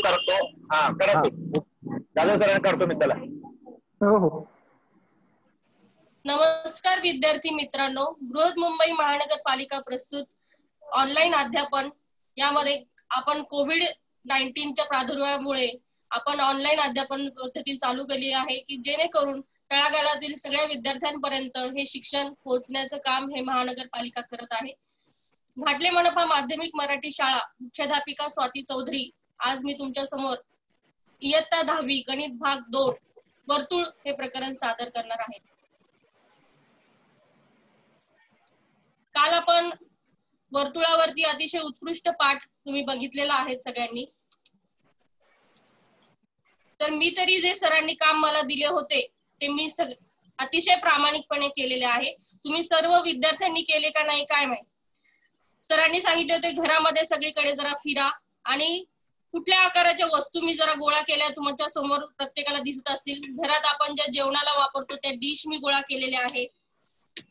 करतो. हा करा जाधव सरांना करतो मी त्याला. हो हो. नमस्कार विद्यार्थी मित्रांनो, बृहन्मुंबई महानगरपालिका प्रस्तुत ऑनलाईन अध्यापन यामध्ये आपण कोविड-19च्या प्रादुर्भावामुळे आपण ऑनलाईन अध्यापन पद्धती चालू केली आहे की जेणेकरून तळागाळातील सगळ्या विद्यार्थ्यांपर्यंत हे शिक्षण पोहोचण्याचं काम हे महानगरपालिका करत आहे. घाटले मनपा माध्यमिक मराठी शाळा मुख्याध्यापिका स्वाती चौधरी आज मी तुमच्या समोर इयत्ता 10वी गणित भाग 2 वर्तुळ हे प्रकरण सादर करणार आहे. काल आपण वर्तुळावरती अतिशय उत्कृष्ट पाठ तुम्ही बघितलेला आहे सगळ्यांनी. तर मी तरी जे सरांनी काम मला दिले होते ते मी अतिशय प्रामाणिकपणे केलेले आहे. तुम्ही सर्व विद्यार्थ्यांनी केले का नाही काय माहिती. सरांनी सांगितले होते घरामध्ये सगळीकडे जरा फिरा आणि कुठल्या आकाराच्या वस्तू मी जरा गोळा केल्या तुमच्या समोर प्रत्येकाला दिसत असतील. घरात आपण ज्या जेवणाला वापरतो त्या डिश मी गोळा केलेल्या आहे.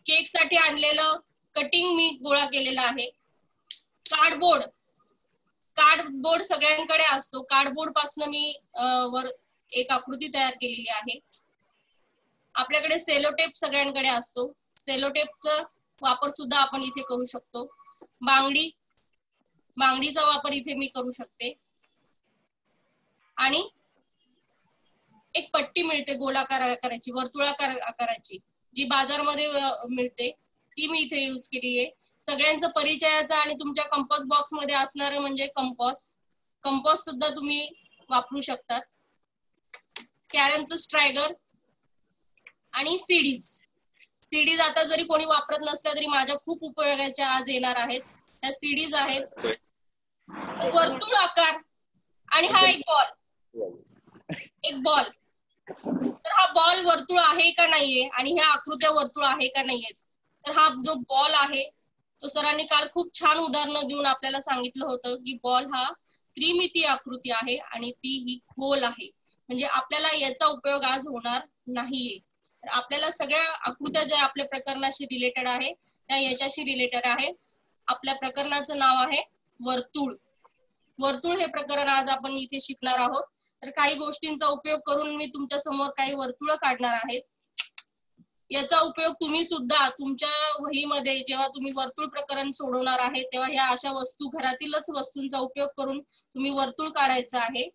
केक साठी आणलेलं कटिंग मी गोळा केलेला आहे. कार्डबोर्ड सगळ्यांकडे असतो. कार्डबोर्ड पासून मी वर एक आकृती तयार केलेली आहे. आपल्याकडे सेलोटेप सगळ्यांकडे असतो. सेलोटेपचा वापर सुद्धा आपण इथे करू शकतो. बांगडीचा वापर इथे मी करू शकते आणि एक पट्टी मिळते गोलाकार आकाराची, वर्तुळाकार आकाराची, जी बाजारमध्ये मिळते ती मी इथे यूज केली आहे. सगळ्यांचा परिचयाचा आणि तुमच्या कंपास बॉक्स मध्ये असणारे म्हणजे कंपास सुद्धा तुम्ही वापरू शकतात. कॅरमचं स्ट्रायगर आणि सीडीज आता जरी कोणी वापरत नसल्या तरी माझ्या खूप उपयोगाच्या आज येणार आहेत. त्या सीडीज आहेत. वर्तुळ आकार आणि हा एक बॉल. तर हा बॉल वर्तुळ आहे का नाहीये आणि ह्या आकृत्या वर्तुळ आहे का नाहीये. तर हा जो बॉल आहे तो सरांनी काल खूप छान उदाहरणं देऊन आपल्याला सांगितलं होतं की बॉल हा त्रिमितीय आकृती आहे आणि ती ही खोल आहे. म्हणजे आपल्याला याचा उपयोग आज होणार नाहीये. आपल्याला सगळ्या आकृत्या ज्या आपल्या प्रकरणाशी रिलेटेड आहे त्या याच्याशी रिलेटेड आहे. आपल्या प्रकरणाचं नाव आहे वर्तुळ. वर्तुळ हे प्रकरण आज आपण इथे शिकणार आहोत. तर काही गोष्टींचा उपयोग करून मी तुमच्या समोर काही वर्तुळ काढणार आहे. याचा उपयोग तुम्ही सुद्धा तुमच्या वहीमध्ये जेव्हा तुम्ही वर्तुळ प्रकरण सोडवणार आहे तेव्हा ह्या अशा वस्तू, घरातीलच वस्तूंचा उपयोग करून तुम्ही वर्तुळ काढायचं आहे.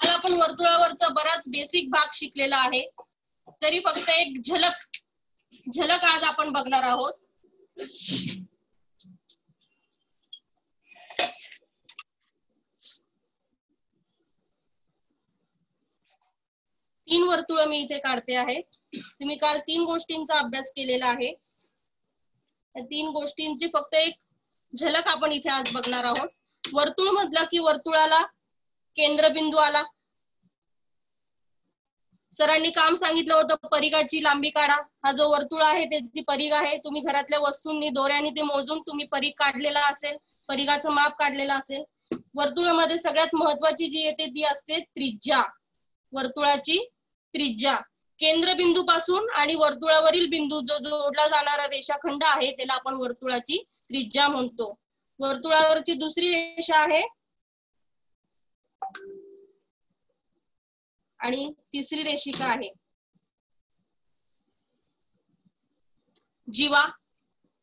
काल आपण वर्तुळावरचा बराच बेसिक भाग शिकलेला आहे. तरी फक्त एक झलक आज आपण बघणार आहोत. तीन वर्तुळ मी इथे काढते आहे. तुम्ही काल 3 गोष्टींचा अभ्यास केलेला आहे. त्या 3 गोष्टींची फक्त एक झलक आपण इथे आज बघणार आहोत. वर्तुळ म्हटलं की वर्तुळाला केंद्रबिंदू आला. सरांनी काम सांगितलं होतं परिघाची लांबी काढा. हा जो वर्तुळ आहे त्याची परिघ आहे. तुम्ही घरातल्या वस्तूंनी दोऱ्याने ते मोजून तुम्ही परिघ काढलेला असेल, परिघाचं माप काढलेलं असेल. वर्तुळामध्ये सगळ्यात महत्वाची जी येते ती असते त्रिज्या. वर्तुळाची त्रिज्या केंद्रबिंदू पासून आणि वर्तुळावरील बिंदू जो जोडला जाणारा रेषाखंड आहे त्याला आपण वर्तुळाची त्रिज्या म्हणतो. वर्तुळावरची दुसरी रेषा आहे आणि तिसरी रेषिका आहे जीवा.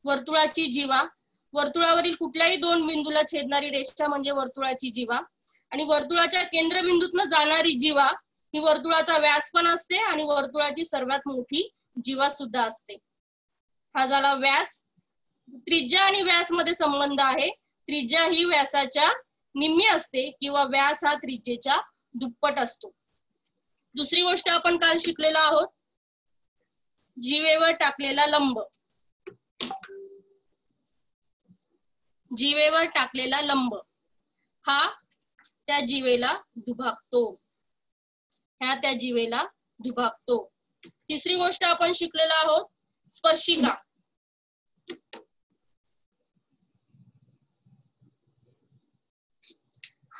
वर्तुळाची जीवा. वर्तुळावरील कुठल्याही 2 बिंदूला छेदणारी रेषा म्हणजे वर्तुळाची जीवा. आणि वर्तुळाच्या केंद्रबिंदूतून जाणारी जीवा ही वर्तुळाचा व्यास पण असते आणि वर्तुळाची सर्वात मोठी जीवा सुद्धा असते. हा झाला व्यास. त्रिज्या आणि व्यास मध्ये संबंध आहे. त्रिज्या ही व्यासाच्या निम्मी असते किंवा व्यास हा त्रिज्येच्या दुप्पट असतो. दुसरी गोष्ट आपण काल शिकलेलो आहोत जीवेवर टाकलेला लंब. जीवेवर टाकलेला लंब हा त्या जीवेला दुभागतो. ह्या त्या जीवेला दुभागतो. तिसरी गोष्ट आपण शिकलेलो आहोत स्पर्शिका.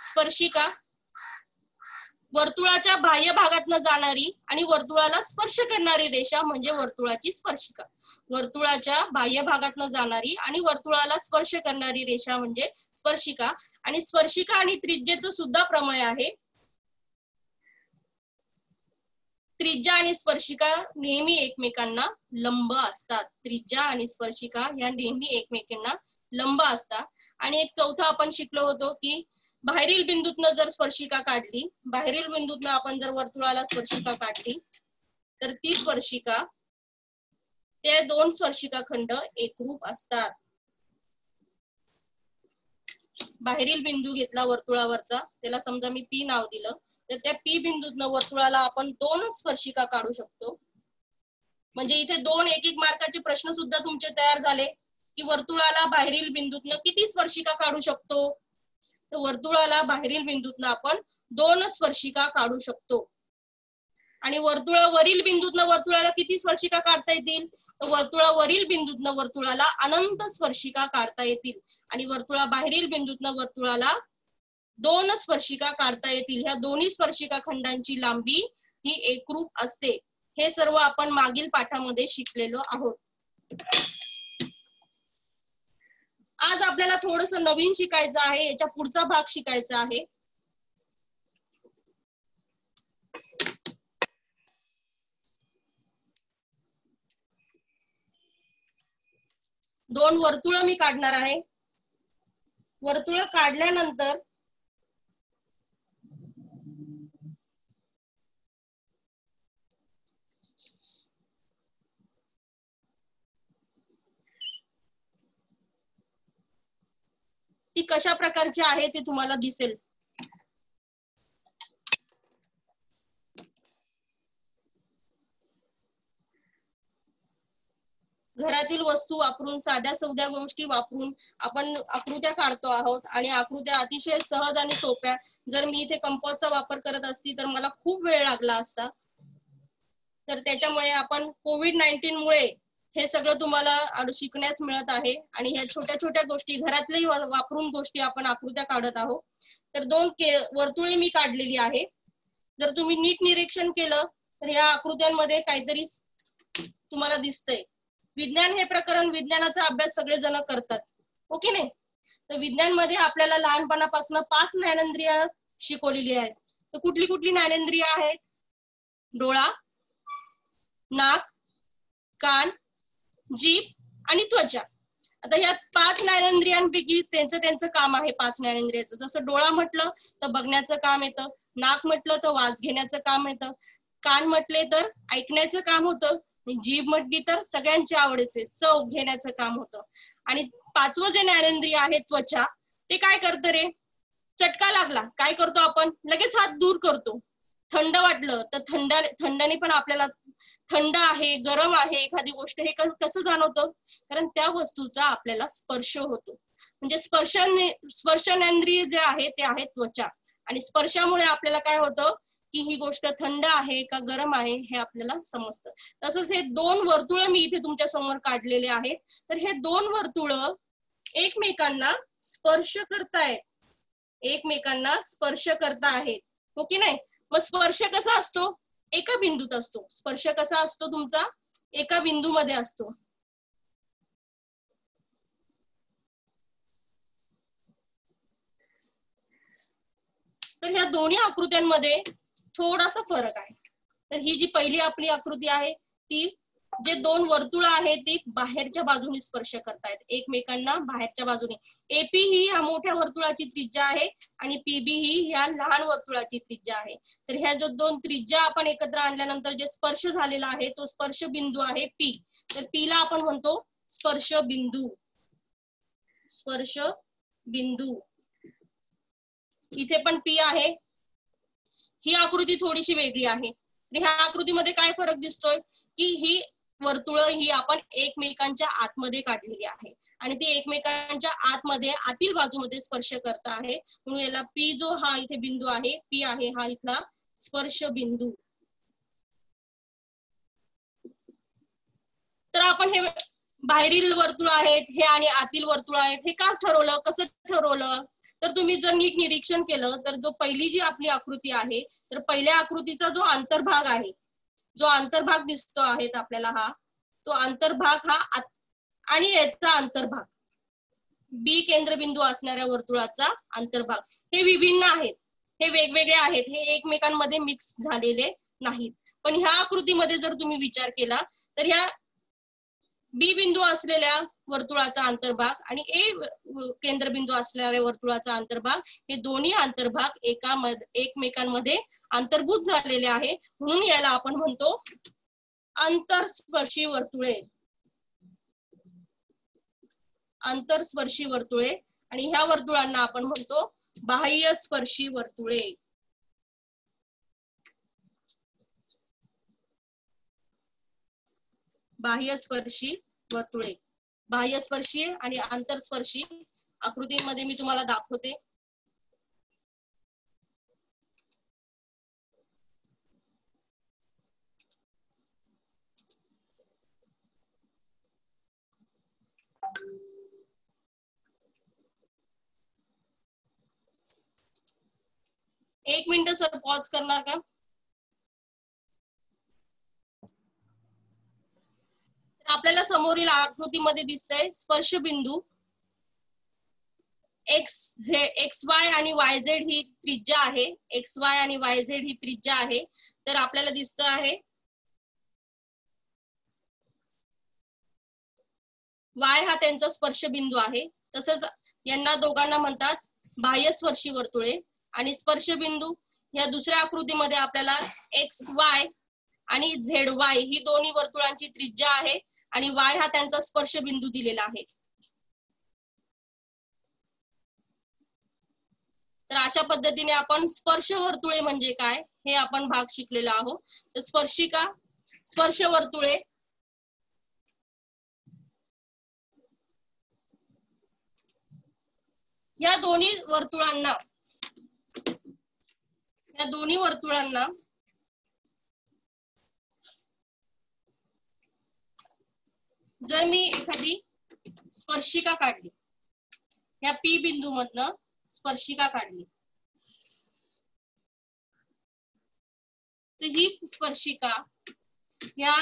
स्पर्शिका वर्तुळाच्या बाह्य भागातनं जाणारी आणि वर्तुळाला स्पर्श करणारी रेषा म्हणजे वर्तुळाची स्पर्शिका. वर्तुळाच्या बाह्य भागातनं जाणारी आणि वर्तुळाला स्पर्श करणारी रेषा म्हणजे स्पर्शिका. आणि स्पर्शिका आणि त्रिज्येचं सुद्धा प्रमेय आहे. त्रिज्या आणि स्पर्शिका नेहमी एकमेकांना लंब असतात. त्रिज्या आणि स्पर्शिका या नेहमी एकमेकांना लंब असतात. आणि एक चौथा आपण शिकलो होतो की बाहेरील बिंदूतनं जर स्पर्शिका काढली, बाहेरील बिंदूतनं आपण जर वर्तुळाला स्पर्शिका काढली तर ती स्पर्शिका, ते दोन स्पर्शिका खंड एकरूप असतात. बाहेरील बिंदू घेतला वर्तुळावरचा, त्याला समजा मी पी नाव दिलं, तर त्या पी बिंदूतनं वर्तुळाला आपण दोन स्पर्शिका काढू शकतो. म्हणजे इथे दोन एक एक मार्काचे प्रश्न सुद्धा तुमचे तयार झाले की वर्तुळाला बाहेरील बिंदूतनं किती स्पर्शिका काढू शकतो. तर वर्तुळाला बाहेरील बिंदूतनं आपण दोन स्पर्शिका काढू शकतो. आणि वर्तुळावरील बिंदूतनं वर्तुळाला किती स्पर्शिका काढता येतील, तर वर्तुळावरील बिंदूतनं वर्तुळाला अनंत स्पर्शिका काढता येतील. आणि वर्तुळा बाहेरील बिंदूतनं वर्तुळाला दोन स्पर्शिका काढता येतील. ह्या दोन्ही स्पर्शिका खंडांची लांबी ही एकरूप असते. हे सर्व आपण मागील पाठामध्ये शिकलेलो आहोत. आज आपल्याला थोडस नवीन शिकायचं आहे, याच्या पुढचा भाग शिकायचा आहे. दोन वर्तुळ मी काढणार आहे. वर्तुळ काढल्यानंतर ती कशा प्रकारची आहे ते तुम्हाला दिसेल. घरातील वस्तू वापरून, साध्या सौद्या गोष्टी वापरून आपण आकृत्या काढतो आहोत. आणि आकृत्या अतिशय सहज आणि सोप्या. जर मी इथे कंपासचा वापर करत असती तर मला खूप वेळ लागला असता. तर त्याच्यामुळे आपण कोविड-19 मुळे हे सगळं तुम्हाला शिकण्यास मिळत आहे. आणि ह्या छोट्या छोट्या गोष्टी घरातल्याही वापरून गोष्टी आपण आकृत्या काढत आहोत. तर दोन वर्तुळे मी काढलेली आहे. जर तुम्ही नीट निरीक्षण केलं तर ह्या आकृत्यांमध्ये काहीतरी तुम्हाला दिसतंय. विज्ञान हे प्रकरण, विज्ञानाचा अभ्यास सगळे जण करतात, ओके नाही. तर विज्ञान मध्ये आपल्याला लहानपणापासून 5 ज्ञानेंद्रिय शिकवलेली आहेत. तर कुठली कुठली ज्ञानेंद्रिय आहेत? डोळा, नाक, कान, जीभ आणि त्वचा. आता ह्या 5 ज्ञानेंद्रियांपैकी त्यांचं काम आहे 5 ज्ञानेंद्रियाचं. जसं डोळा म्हटलं तर बघण्याचं काम येतं, नाक म्हटलं तर वास घेण्याचं काम येतं, कान म्हटले तर ऐकण्याचं काम होतं, जीभ म्हटली तर सगळ्यांच्या आवडीचे चव घेण्याचं काम होतं. आणि 5वं जे ज्ञानेंद्रिय आहे त्वचा, ते काय करतं रे? चटका लागला काय करतो आपण? लगेच हात दूर करतो. थंड वाटलं तर थंडाने पण आपल्याला थंड आहे, गरम आहे एखादी गोष्ट हे कसं जाणवतं? कारण त्या वस्तूचा आपल्याला स्पर्श होतो. म्हणजे स्पर्शनेंद्रिय जे आहे ते आहे त्वचा. आणि स्पर्शामुळे आपल्याला काय होतं की ही गोष्ट थंड आहे का गरम आहे हे आपल्याला समजतं. तसंच हे दोन वर्तुळ मी इथे तुमच्या समोर काढलेले आहेत. तर हे दोन वर्तुळ एकमेकांना स्पर्श करतायत, एकमेकांना स्पर्श करता आहेत, हो की नाही. मग स्पर्श कसा असतो? एका बिंदूत असतो. स्पर्श कसा असतो तुमचा? एका बिंदूमध्ये असतो. तर ह्या दोन्ही आकृत्यांमध्ये थोडासा फरक आहे. तर ही जी पहिली आपली आकृती आहे ती जे दोन वर्तुळ आहेत ती बाहेरच्या बाजूने स्पर्श करतायत एकमेकांना, बाहेरच्या बाजूने. एपी ही ह्या मोठ्या वर्तुळाची त्रिज्या आहे आणि पीबी ही ह्या लहान वर्तुळाची त्रिज्या आहे. तर ह्या जो दोन त्रिज्या आपण एकत्र आणल्यानंतर जे स्पर्श झालेला आहे तो स्पर्श बिंदू आहे पी. तर पी ला आपण म्हणतो स्पर्श बिंदू. स्पर्श बिंदू इथे पण पी आहे. ही आकृती थोडीशी वेगळी आहे. ह्या आकृतीमध्ये काय फरक दिसतोय की ही वर्तुळ ही आपण एकमेकांच्या आतमध्ये काढलेली आहे आणि ती एकमेकांच्या आतमध्ये आतील बाजूमध्ये स्पर्श करत आहे. म्हणून याला पी जो हा इथे बिंदू आहे, पी आहे हा इथला स्पर्श बिंदू. तर आपण हे बाहेरील वर्तुळ आहेत हे आणि आतील वर्तुळ आहेत हे का ठरवलं, कसं ठरवलं? तर तुम्ही जर नीट निरीक्षण केलं तर जो पहिली जी आपली आकृती आहे तर पहिल्या आकृतीचा जो अंतर्भाग आहे, जो अंतर्भाग दिसतो आहे आपल्याला हा, तो अंतर्भाग हा आणि याचा अंतर्भाग बी केंद्रबिंदू असणाऱ्या वर्तुळाचा अंतर्भाग हे विभिन्न आहेत, हे वेगवेगळे आहेत, हे एकमेकांमध्ये मिक्स झालेले नाहीत. पण ह्या आकृतीमध्ये जर तुम्ही विचार केला तर ह्या बी बिंदू असलेल्या वर्तुळाचा अंतर्भाग आणि ए केंद्रबिंदू असलेल्या वर्तुळाचा अंतर्भाग हे दोन्ही अंतर्भाग एकमेकांमध्ये अंतर्भूत झालेले आहे, म्हणून याला आपण म्हणतो अंतरस्पर्शी वर्तुळे. अंतरस्पर्शी वर्तुळे. आणि ह्या वर्तुळांना आपण म्हणतो बाह्यस्पर्शी वर्तुळे. बाह्यस्पर्शी वर्तुळे. बाह्यस्पर्शी आणि आंतरस्पर्शी आकृतीमध्ये मी तुम्हाला दाखवते. एक मिनिट सर, पॉज करणार का? आपल्याला समोरील आकृतीमध्ये दिसतंय स्पर्श बिंदू एक्स वाय आणि वाय झेड ही त्रिज्या आहे. एक्स वाय आणि वाय झेड ही त्रिज्या आहे. तर आपल्याला दिसत आहे वाय हा त्यांचा स्पर्श बिंदू आहे. तसंच यांना दोघांना म्हणतात बाह्यस्पर्शी वर्तुळे. आणि स्पर्श बिंदू या दुसऱ्या आकृतीमध्ये आपल्याला एक्स वाय आणि झेड वाय ही दोन्ही वर्तुळांची त्रिज्या आहे आणि वाय हा त्यांचा स्पर्श बिंदू दिलेला आहे. तर अशा पद्धतीने आपण स्पर्श वर्तुळे म्हणजे काय हे आपण भाग शिकलेला आहोत. तर स्पर्शिका, स्पर्श वर्तुळे या दोन्ही वर्तुळांना जर मी एखादी स्पर्शिका काढली, या पी बिंदू मधनं स्पर्शिका काढली, तर ही स्पर्शिका या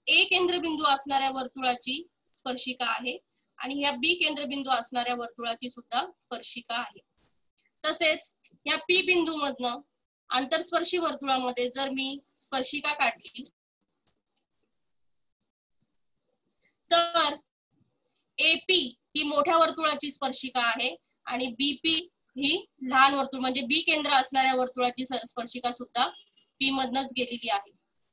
ए केंद्रबिंदू असणाऱ्या वर्तुळाची स्पर्शिका आहे आणि ह्या बी केंद्रबिंदू असणाऱ्या वर्तुळाची सुद्धा स्पर्शिका आहे. तसेच या पी बिंदू मधनं आंतरस्पर्शी वर्तुळामध्ये जर मी स्पर्शिका काढली तर एपी ही मोठ्या वर्तुळाची स्पर्शिका आहे आणि बीपी ही लहान वर्तुळ म्हणजे बी केंद्र असणाऱ्या वर्तुळाची स्पर्शिका सुद्धा पी मधनच गेलेली आहे.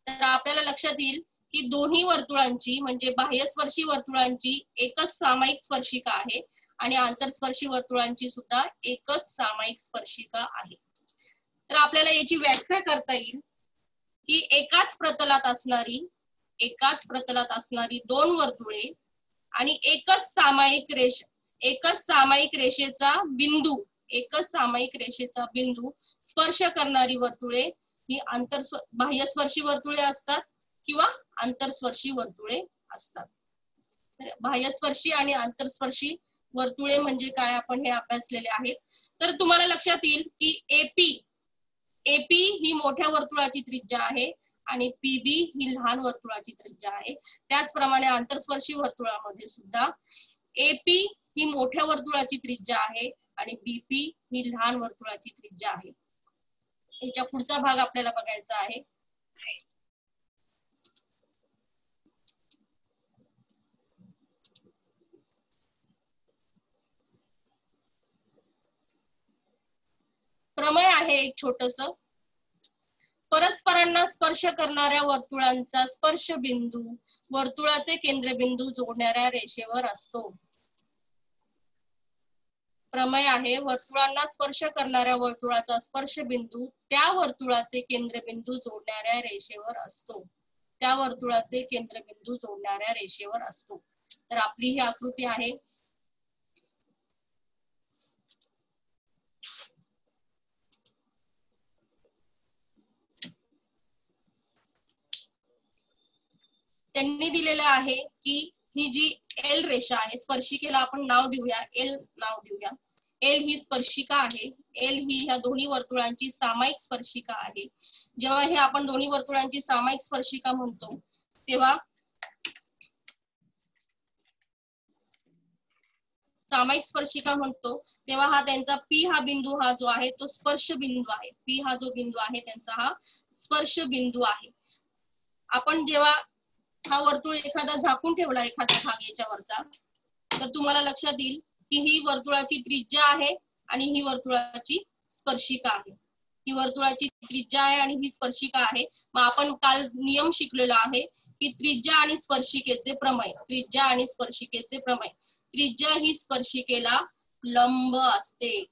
तर आपल्याला लक्षात येईल की दोन्ही वर्तुळांची म्हणजे बाह्यस्पर्शी वर्तुळांची एकच सामायिक स्पर्शिका आहे आणि आंतरस्पर्शी वर्तुळांची सुद्धा एकच सामायिक स्पर्शिका आहे. तर आपल्याला याची व्याख्या करता येईल की एकाच प्रतलात असणारी दोन वर्तुळे आणि एकच सामायिक रेषेचा बिंदू स्पर्श करणारी वर्तुळे ही बाह्यस्पर्शी वर्तुळे असतात किंवा आंतरस्पर्शी वर्तुळे असतात. तर बाह्यस्पर्शी आणि आंतरस्पर्शी वर्तुळे म्हणजे काय आपण हे अभ्यासलेले आहेत. तर तुम्हाला लक्षात येईल की एपी ही मोठ्या वर्तुळाची त्रिज्या आहे आणि पीबी ही लहान वर्तुळाची त्रिज्या आहे. त्याचप्रमाणे आंतरस्पर्शी वर्तुळामध्ये सुद्धा एपी ही मोठ्या वर्तुळाची त्रिज्या आहे आणि बीपी ही लहान वर्तुळाची त्रिज्या आहे. याच्या पुढचा भाग आपल्याला बघायचा आहे. प्रमेय आहे एक छोटस. परस्परांना स्पर्श करणाऱ्या वर्तुळांचा स्पर्श बिंदू वर्तुळाचे केंद्रबिंदू जोडणाऱ्या रेषेवर असतो. प्रमेय आहे वर्तुळांना स्पर्श करणाऱ्या वर्तुळाचा स्पर्श बिंदू त्या वर्तुळाचे केंद्रबिंदू जोडणाऱ्या रेषेवर असतो. तर आपली ही आकृती आहे. त्यांनी दिलेलं आहे की ही जी एल रेषा आहे, स्पर्शिकेला आपण नाव देऊया, एल नाव देऊया. एल ही स्पर्शिका आहे. एल ही ह्या दोन्ही वर्तुळांची सामायिक स्पर्शिका आहे. जेव्हा हे आपण दोन्ही वर्तुळांची सामायिक स्पर्शिका म्हणतो तेव्हा सामायिक स्पर्शिका म्हणतो तेव्हा हा त्यांचा पी हा बिंदू हा जो आहे तो स्पर्श बिंदू आहे. पी हा जो बिंदू आहे त्यांचा हा स्पर्श बिंदू आहे. आपण जेव्हा हा वर्तुळ एखादा झाकून ठेवला एखादा भाग याच्यावरचा तर तुम्हाला लक्षात येईल की ही वर्तुळाची त्रिज्या आहे आणि ही वर्तुळाची स्पर्शिका आहे. ही वर्तुळाची त्रिज्या आहे आणि ही स्पर्शिका आहे. मग आपण काल नियम शिकलेला आहे की त्रिज्या आणि स्पर्शिकेचे प्रमेय. त्रिज्या आणि स्पर्शिकेचे प्रमेय. त्रिज्या ही स्पर्शिकेला लंब असते.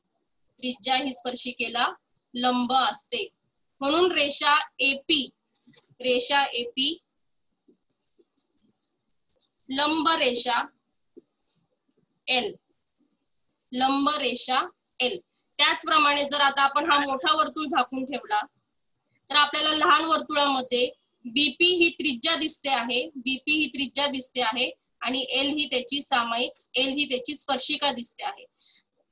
त्रिज्या ही स्पर्शिकेला लंब असते. म्हणून रेषा एपी लंब रेषा एल, लंब रेषा एल. त्याचप्रमाणे जर आता आपण हा मोठा वर्तुळ झाकून ठेवला तर आपल्याला लहान वर्तुळामध्ये बीपी ही त्रिज्या दिसते आहे. बीपी ही त्रिज्या दिसते आहे आणि एल ही त्याची सामायिक, एल ही त्याची स्पर्शिका दिसते आहे.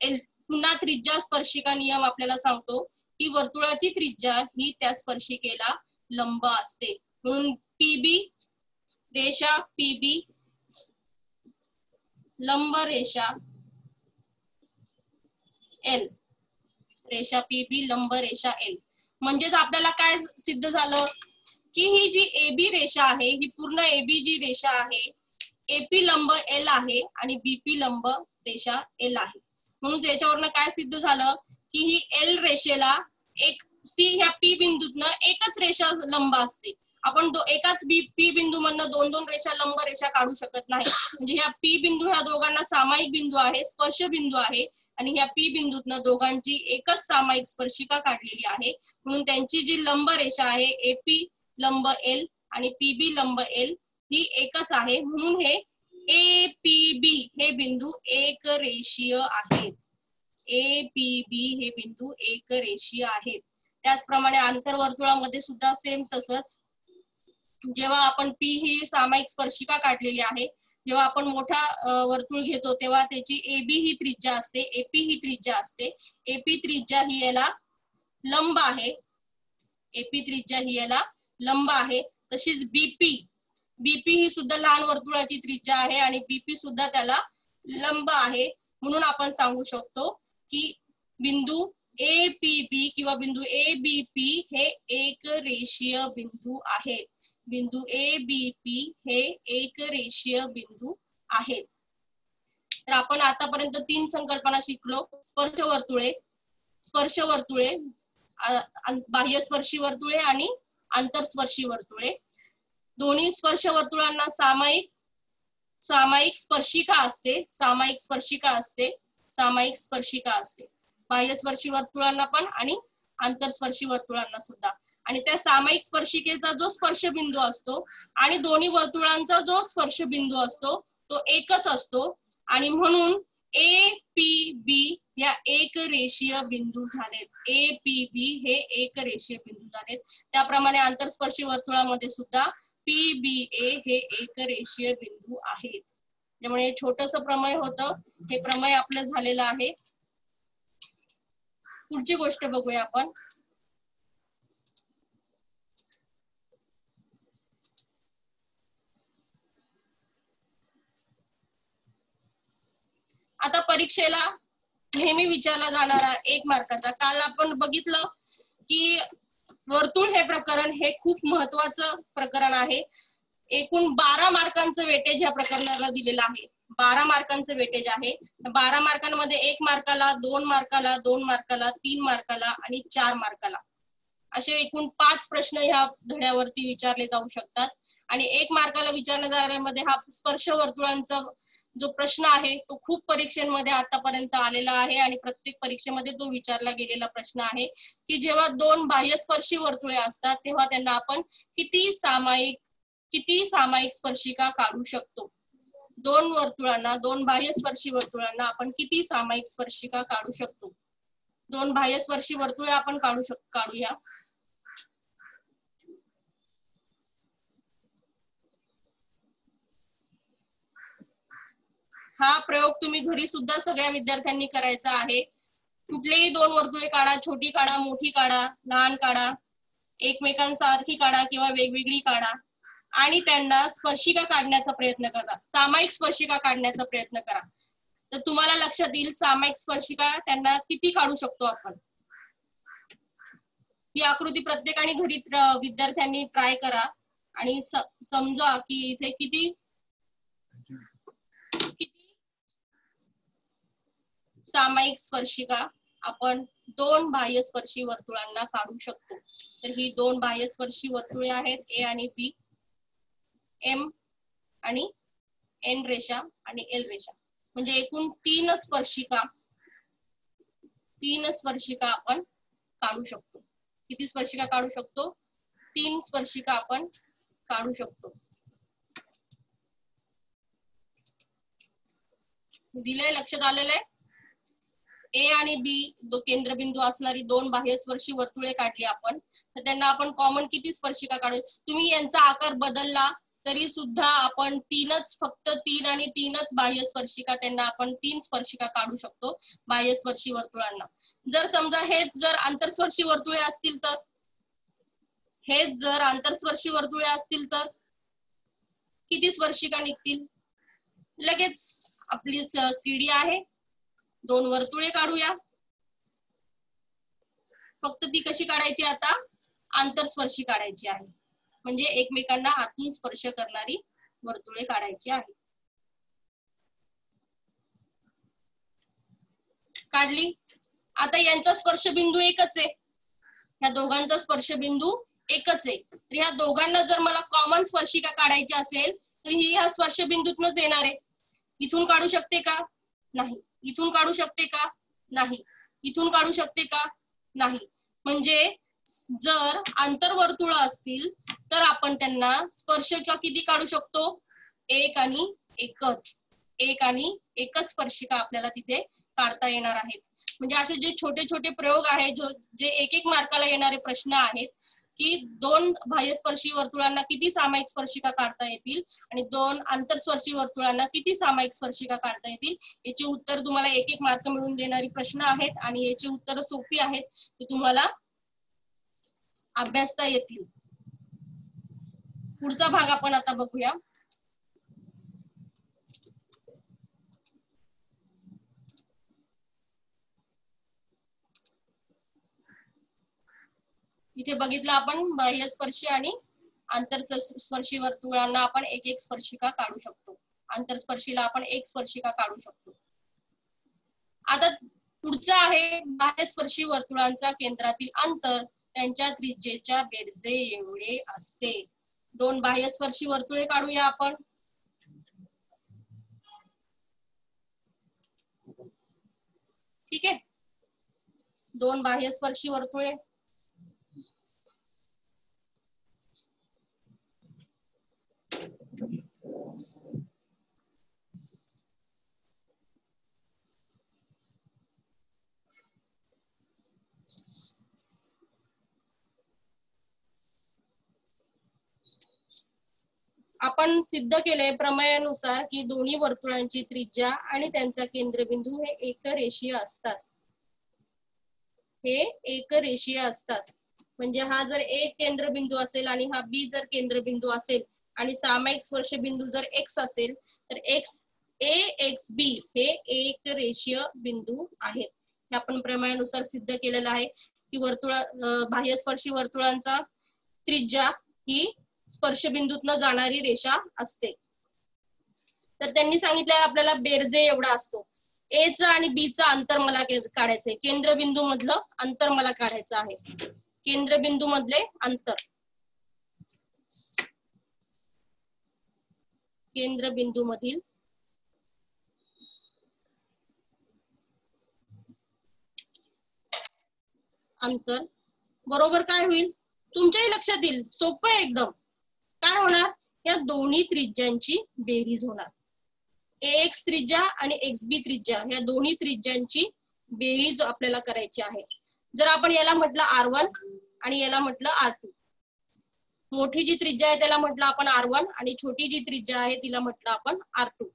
एल पुन्हा त्रिज्या स्पर्शिका नियम आपल्याला सांगतो की वर्तुळाची त्रिज्या ही त्या स्पर्शिकेला लंब असते. म्हणून पीबी रेषा पीबी लंब रेषा एल, रेषा पीबी लंब रेषा एल. म्हणजेच आपल्याला काय सिद्ध झालं की ही जी एबी रेषा आहे ही पूर्ण एबी जी रेषा आहे एपी लंब एल आहे आणि बीपी लंब रेषा एल आहे. म्हणून याच्यावरनं काय सिद्ध झालं की ही एल रेषेला एक सी ह्या पी बिंदूतनं एकच रेषा लंब असते. आपण एकाच पी बिंदू मधनं दोन दोन रेषा लंब रेषा काढू शकत नाही. म्हणजे ह्या पी बिंदू ह्या दोघांना सामायिक बिंदू आहे, स्पर्श बिंदू आहे आणि ह्या पी बिंदूतनं दोघांची एकच सामायिक स्पर्शिका काढलेली आहे. म्हणून त्यांची जी लंब रेषा आहे एपी लंब एल आणि पीबी लंब एल ही एकच आहे. म्हणून हे एपीबी हे बिंदू एक रेषीय आहेत. एपीबी हे बिंदू एक रेषीय आहेत. त्याचप्रमाणे आंतरवर्तुळामध्ये सुद्धा सेम तसंच. जेव्हा आपण पी ही सामायिक स्पर्शिका काढलेली आहे, जेव्हा आपण मोठा वर्तुळ घेतो तेव्हा त्याची एबी ही त्रिज्या असते, एपी ही त्रिज्या असते. एपी त्रिज्या ही याला लंब आहे, एपी त्रिज्या ही याला लंब आहे. तशीच बीपी ही सुद्धा लहान वर्तुळाची त्रिज्या आहे आणि बीपी सुद्धा त्याला लंब आहे. म्हणून आपण सांगू शकतो की बिंदू एपीबी किंवा बिंदू एबीपी हे एक रेषीय बिंदू आहेत. बिंदू एबीपी हे एक रेषीय बिंदू आहेत. तर आपण आतापर्यंत 3 संकल्पना शिकलो. स्पर्श वर्तुळे, बाह्य स्पर्शी वर्तुळे आणि आंतरस्पर्शी वर्तुळे. दोन्ही स्पर्श वर्तुळांना सामायिक स्पर्शिका असते, सामायिक स्पर्शिका असते, सामायिक स्पर्शिका असते. बाह्य स्पर्शी वर्तुळांना पण आणि आंतरस्पर्शी वर्तुळांना सुद्धा. आणि त्या सामायिक स्पर्शिकेचा जो स्पर्श बिंदू असतो आणि दोन्ही वर्तुळांचा जो स्पर्श बिंदू असतो तो एकच असतो आणि म्हणून ए पी बी या एक रेषीय बिंदू झालेत. ए पी बी हे एक रेषीय बिंदू झालेत. त्याप्रमाणे आंतरस्पर्शी वर्तुळामध्ये सुद्धा पी बी ए हे एक रेषीय बिंदू आहेत. त्यामुळे छोटस प्रमेय होतं, हे प्रमेय आपलं झालेलं आहे. पुढची गोष्ट बघूया आपण. आता परीक्षेला नेहमी विचारला जाणारा 1 मार्काचा, काल आपण बघितलं की वर्तुळ हे प्रकरण हे खूप महत्वाचं प्रकरण आहे. एकूण 12 मार्कांचं वेटेज या प्रकरणाला दिलेलं आहे. 12 मार्कांचं वेटेज आहे. 12 मार्कांमध्ये 1 मार्काला, 2 मार्काला, 2 मार्काला, 3 मार्काला आणि 4 मार्काला असे एकूण 5 प्रश्न ह्या धड्यावरती विचारले जाऊ शकतात. आणि 1 मार्काला विचारल्या जाणाऱ्यामध्ये हा स्पर्श वर्तुळांचा जो प्रश्न आहे तो खूप परीक्षांमध्ये आतापर्यंत आलेला आहे आणि प्रत्येक परीक्षेमध्ये तो विचारला गेलेला प्रश्न आहे की जेव्हा 2 बाह्यस्पर्शी वर्तुळे असतात तेव्हा त्यांना आपण किती सामायिक स्पर्शिका काढू शकतो. 2 वर्तुळांना, 2 बाह्यस्पर्शी वर्तुळांना आपण किती सामायिक स्पर्शिका काढू शकतो. 2 बाह्यस्पर्शी वर्तुळे आपण काढूया. हा प्रयोग तुम्ही घरी सुद्धा सगळ्या विद्यार्थ्यांनी करायचा आहे. कुठलेही दोन वर्तुळे काढा, छोटी काढा, मोठी काढा, लहान काढा, एकमेकांसारखी काढा किंवा वेगवेगळी काढा आणि त्यांना स्पर्शिका काढण्याचा प्रयत्न करा, सामायिक स्पर्शिका काढण्याचा प्रयत्न करा. तर तुम्हाला लक्षात येईल सामायिक स्पर्शिका त्यांना किती काढू शकतो आपण. ही आकृती प्रत्येकाने घरी विद्यार्थ्यांनी ट्राय करा आणि समजा की इथे किती सामायिक स्पर्शिका आपण दोन बाह्यस्पर्शी वर्तुळांना काढू शकतो. तर ही दोन बाह्यस्पर्शी वर्तुळे आहेत ए आणि बी, एम आणि एन रेषा आणि एल रेषा, म्हणजे एकूण तीन स्पर्शिका आपण काढू शकतो. किती स्पर्शिका काढू शकतो? 3 स्पर्शिका आपण काढू शकतो. दिलंय, लक्षात आलेलं आहे. ए आणि बी केंद्रबिंदू असणारी दोन बाह्यस्पर्शी वर्तुळे काढली आपण, तर त्यांना आपण कॉमन किती स्पर्शिका काढू? तुम्ही यांचा आकार बदलला तरी सुद्धा आपण फक्त तीन आणि तीनच बाह्यस्पर्शिका, त्यांना आपण 3 स्पर्शिका काढू शकतो बाह्यस्पर्शी वर्तुळांना. जर समजा हेच जर आंतरस्पर्शी वर्तुळे असतील तर किती स्पर्शिका निघतील? लगेच आपली सीडी आहे, दोन वर्तुळे काढूया. फक्त ती कशी काढायची आता? आंतरस्पर्शी काढायची आहे, म्हणजे एकमेकांना आतून स्पर्श करणारी वर्तुळे काढायची आहे. काढली. आता यांचा स्पर्शबिंदू एकच आहे, ह्या दोघांचा स्पर्शबिंदू एकच आहे. तर ह्या दोघांना जर मला कॉमन स्पर्शिका काढायची असेल तर ही ह्या स्पर्शबिंदूतूनच येणार आहे. इथून काढू शकते का? नाही. इथून काढू शकते का? नाही. इथून काढू शकते का? नाही. म्हणजे जर आंतरवर्तुळ असतील तर आपण त्यांना स्पर्शिका किती काढू शकतो? एक आणि एकच स्पर्शिका आपल्याला तिथे काढता येणार आहेत. म्हणजे असे जे छोटे छोटे प्रयोग आहेत, जे एक मार्काला येणारे प्रश्न आहेत, की दोन बाह्यस्पर्शी वर्तुळांना किती सामायिक स्पर्शिका काढता येतील आणि दोन आंतरस्पर्शी वर्तुळांना किती सामायिक स्पर्शिका काढता येतील, याचे उत्तर तुम्हाला 1-1 मार्क मिळून देणारी प्रश्न आहेत आणि याची उत्तर सोपी आहेत, ते तुम्हाला अभ्यासता येतील. पुढचा भाग आपण आता बघूया. इथे बघितलं आपण बाह्यस्पर्शी आणि आंतरस्पर्शी वर्तुळांना आपण एक स्पर्शिका काढू शकतो. आंतरस्पर्शीला आपण एक स्पर्शिका काढू शकतो. आता पुढचं आहे बाह्यस्पर्शी वर्तुळांचा केंद्रातील अंतर त्यांच्या त्रिज्येच्या बेरजे एवढे असते. दोन बाह्यस्पर्शी वर्तुळे काढूया आपण. ठीक आहे, दोन बाह्यस्पर्शी वर्तुळे. आपण सिद्ध केले प्रमेयानुसार की दोन्ही वर्तुळांची त्रिज्या आणि त्यांचा केंद्रबिंदू हे एकरेषीय असतात. हे एकरेषीय असतात. म्हणजे हा जर एक केंद्रबिंदू असेल आणि हा बी जर केंद्रबिंदू असेल आणि सामायिक स्पर्शबिंदू जर एक्स असेल तर एक्स ए एक्स बी हे एकरेषीय बिंदू आहेत. हे आपण प्रमेयानुसार सिद्ध केलेलं आहे की बाह्यस्पर्शी वर्तुळांचा त्रिज्या ही स्पर्शबिंदूतनं जाणारी रेषा असते. तर त्यांनी सांगितलंय आपल्याला बेरजे एवढा असतो. ए चा आणि बी चा अंतर मला काढायचंय, केंद्रबिंदू मधलं अंतर मला काढायचं आहे. केंद्रबिंदू मधले अंतर, केंद्रबिंदू मधील अंतर बरोबर काय होईल तुमच्याही लक्षात येईल. सोपं आहे एकदम. काय होणार? या दोन्ही त्रिज्यांची बेरीज होणार. एक्स त्रिज्या आणि एक्स बी त्रिज्या या दोन्ही त्रिज्यांची बेरीज आपल्याला करायची आहे. जर आपण याला म्हटलं R1 आणि याला म्हटलं R2, मोठी जी त्रिज्या आहे त्याला म्हटलं आपण R1 आणि छोटी जी त्रिज्या आहे तिला म्हटलं आपण R2,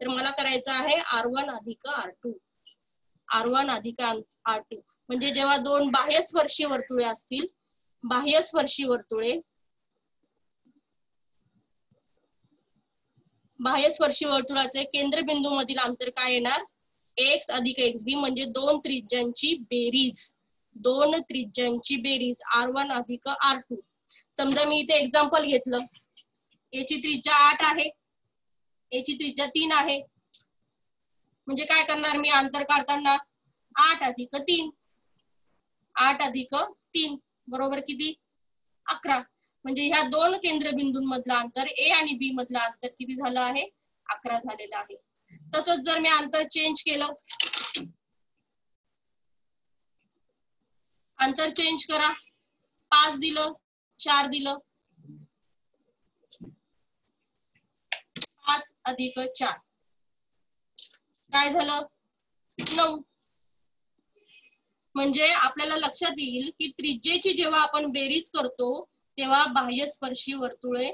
तर मला करायचं आहे R1 अधिक R2. R1 अधिक R2. म्हणजे जेव्हा दोन बाह्यस्पर्शी वर्तुळे असतील, बाह्यस्पर्शी वर्तुळाचे केंद्रबिंदू मधील अंतर काय येणार? x अधिक xb म्हणजे दोन त्रिज्यांची बेरीज R1 अधिक R2. समजा मी इथे एक्झाम्पल घेतलं, याची त्रिज्या 8 आहे, याची त्रिज्या 3 आहे. म्हणजे काय करणार मी अंतर काढताना? 8 अधिक 3, 8 अधिक 3 बरोबर किती? 11. म्हणजे ह्या दोन केंद्रबिंदूंमधलं अंतर ए आणि बी मधलं अंतर किती झालं आहे? 11 झालेलं आहे. तसंच जर मी अंतर चेंज केलं, अंतर चेंज करा, 5 दिलं, 4 दिलं, 5 अधिक 4 काय झालं? 9. म्हणजे आपल्याला लक्षात येईल की त्रिज्येची जेव्हा आपण बेरीज करतो तेव्हा बाह्यस्पर्शी वर्तुळे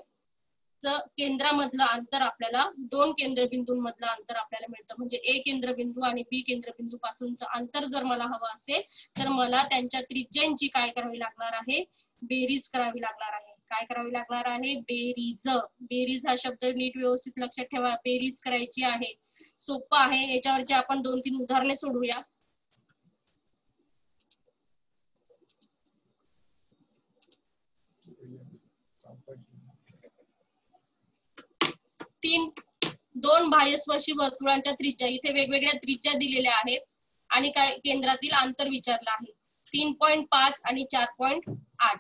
केंद्रामधलं अंतर आपल्याला दोन केंद्रबिंदूंमधलं अंतर आपल्याला मिळतं. म्हणजे ए केंद्रबिंदू आणि बी केंद्रबिंदू पासूनचं अंतर जर मला हवं असेल तर मला त्यांच्या त्रिज्यांची काय करावी लागणार आहे? बेरीज करावी लागणार आहे. काय करावी लागणार आहे? बेरीज. बेरीज हा शब्द नीट व्यवस्थित लक्षात ठेवा. बेरीज करायची आहे. सोपं आहे. याच्यावरची आपण 2-3 उदाहरणे सोडवूया. दोन बाह्यस्पर्शी वर्तुळांच्या त्रिज्या, इथे वेगवेगळ्या त्रिज्या दिलेल्या आहेत आणि काय केंद्रातील अंतर विचारलं आहे. 3.5 आणि 4.8.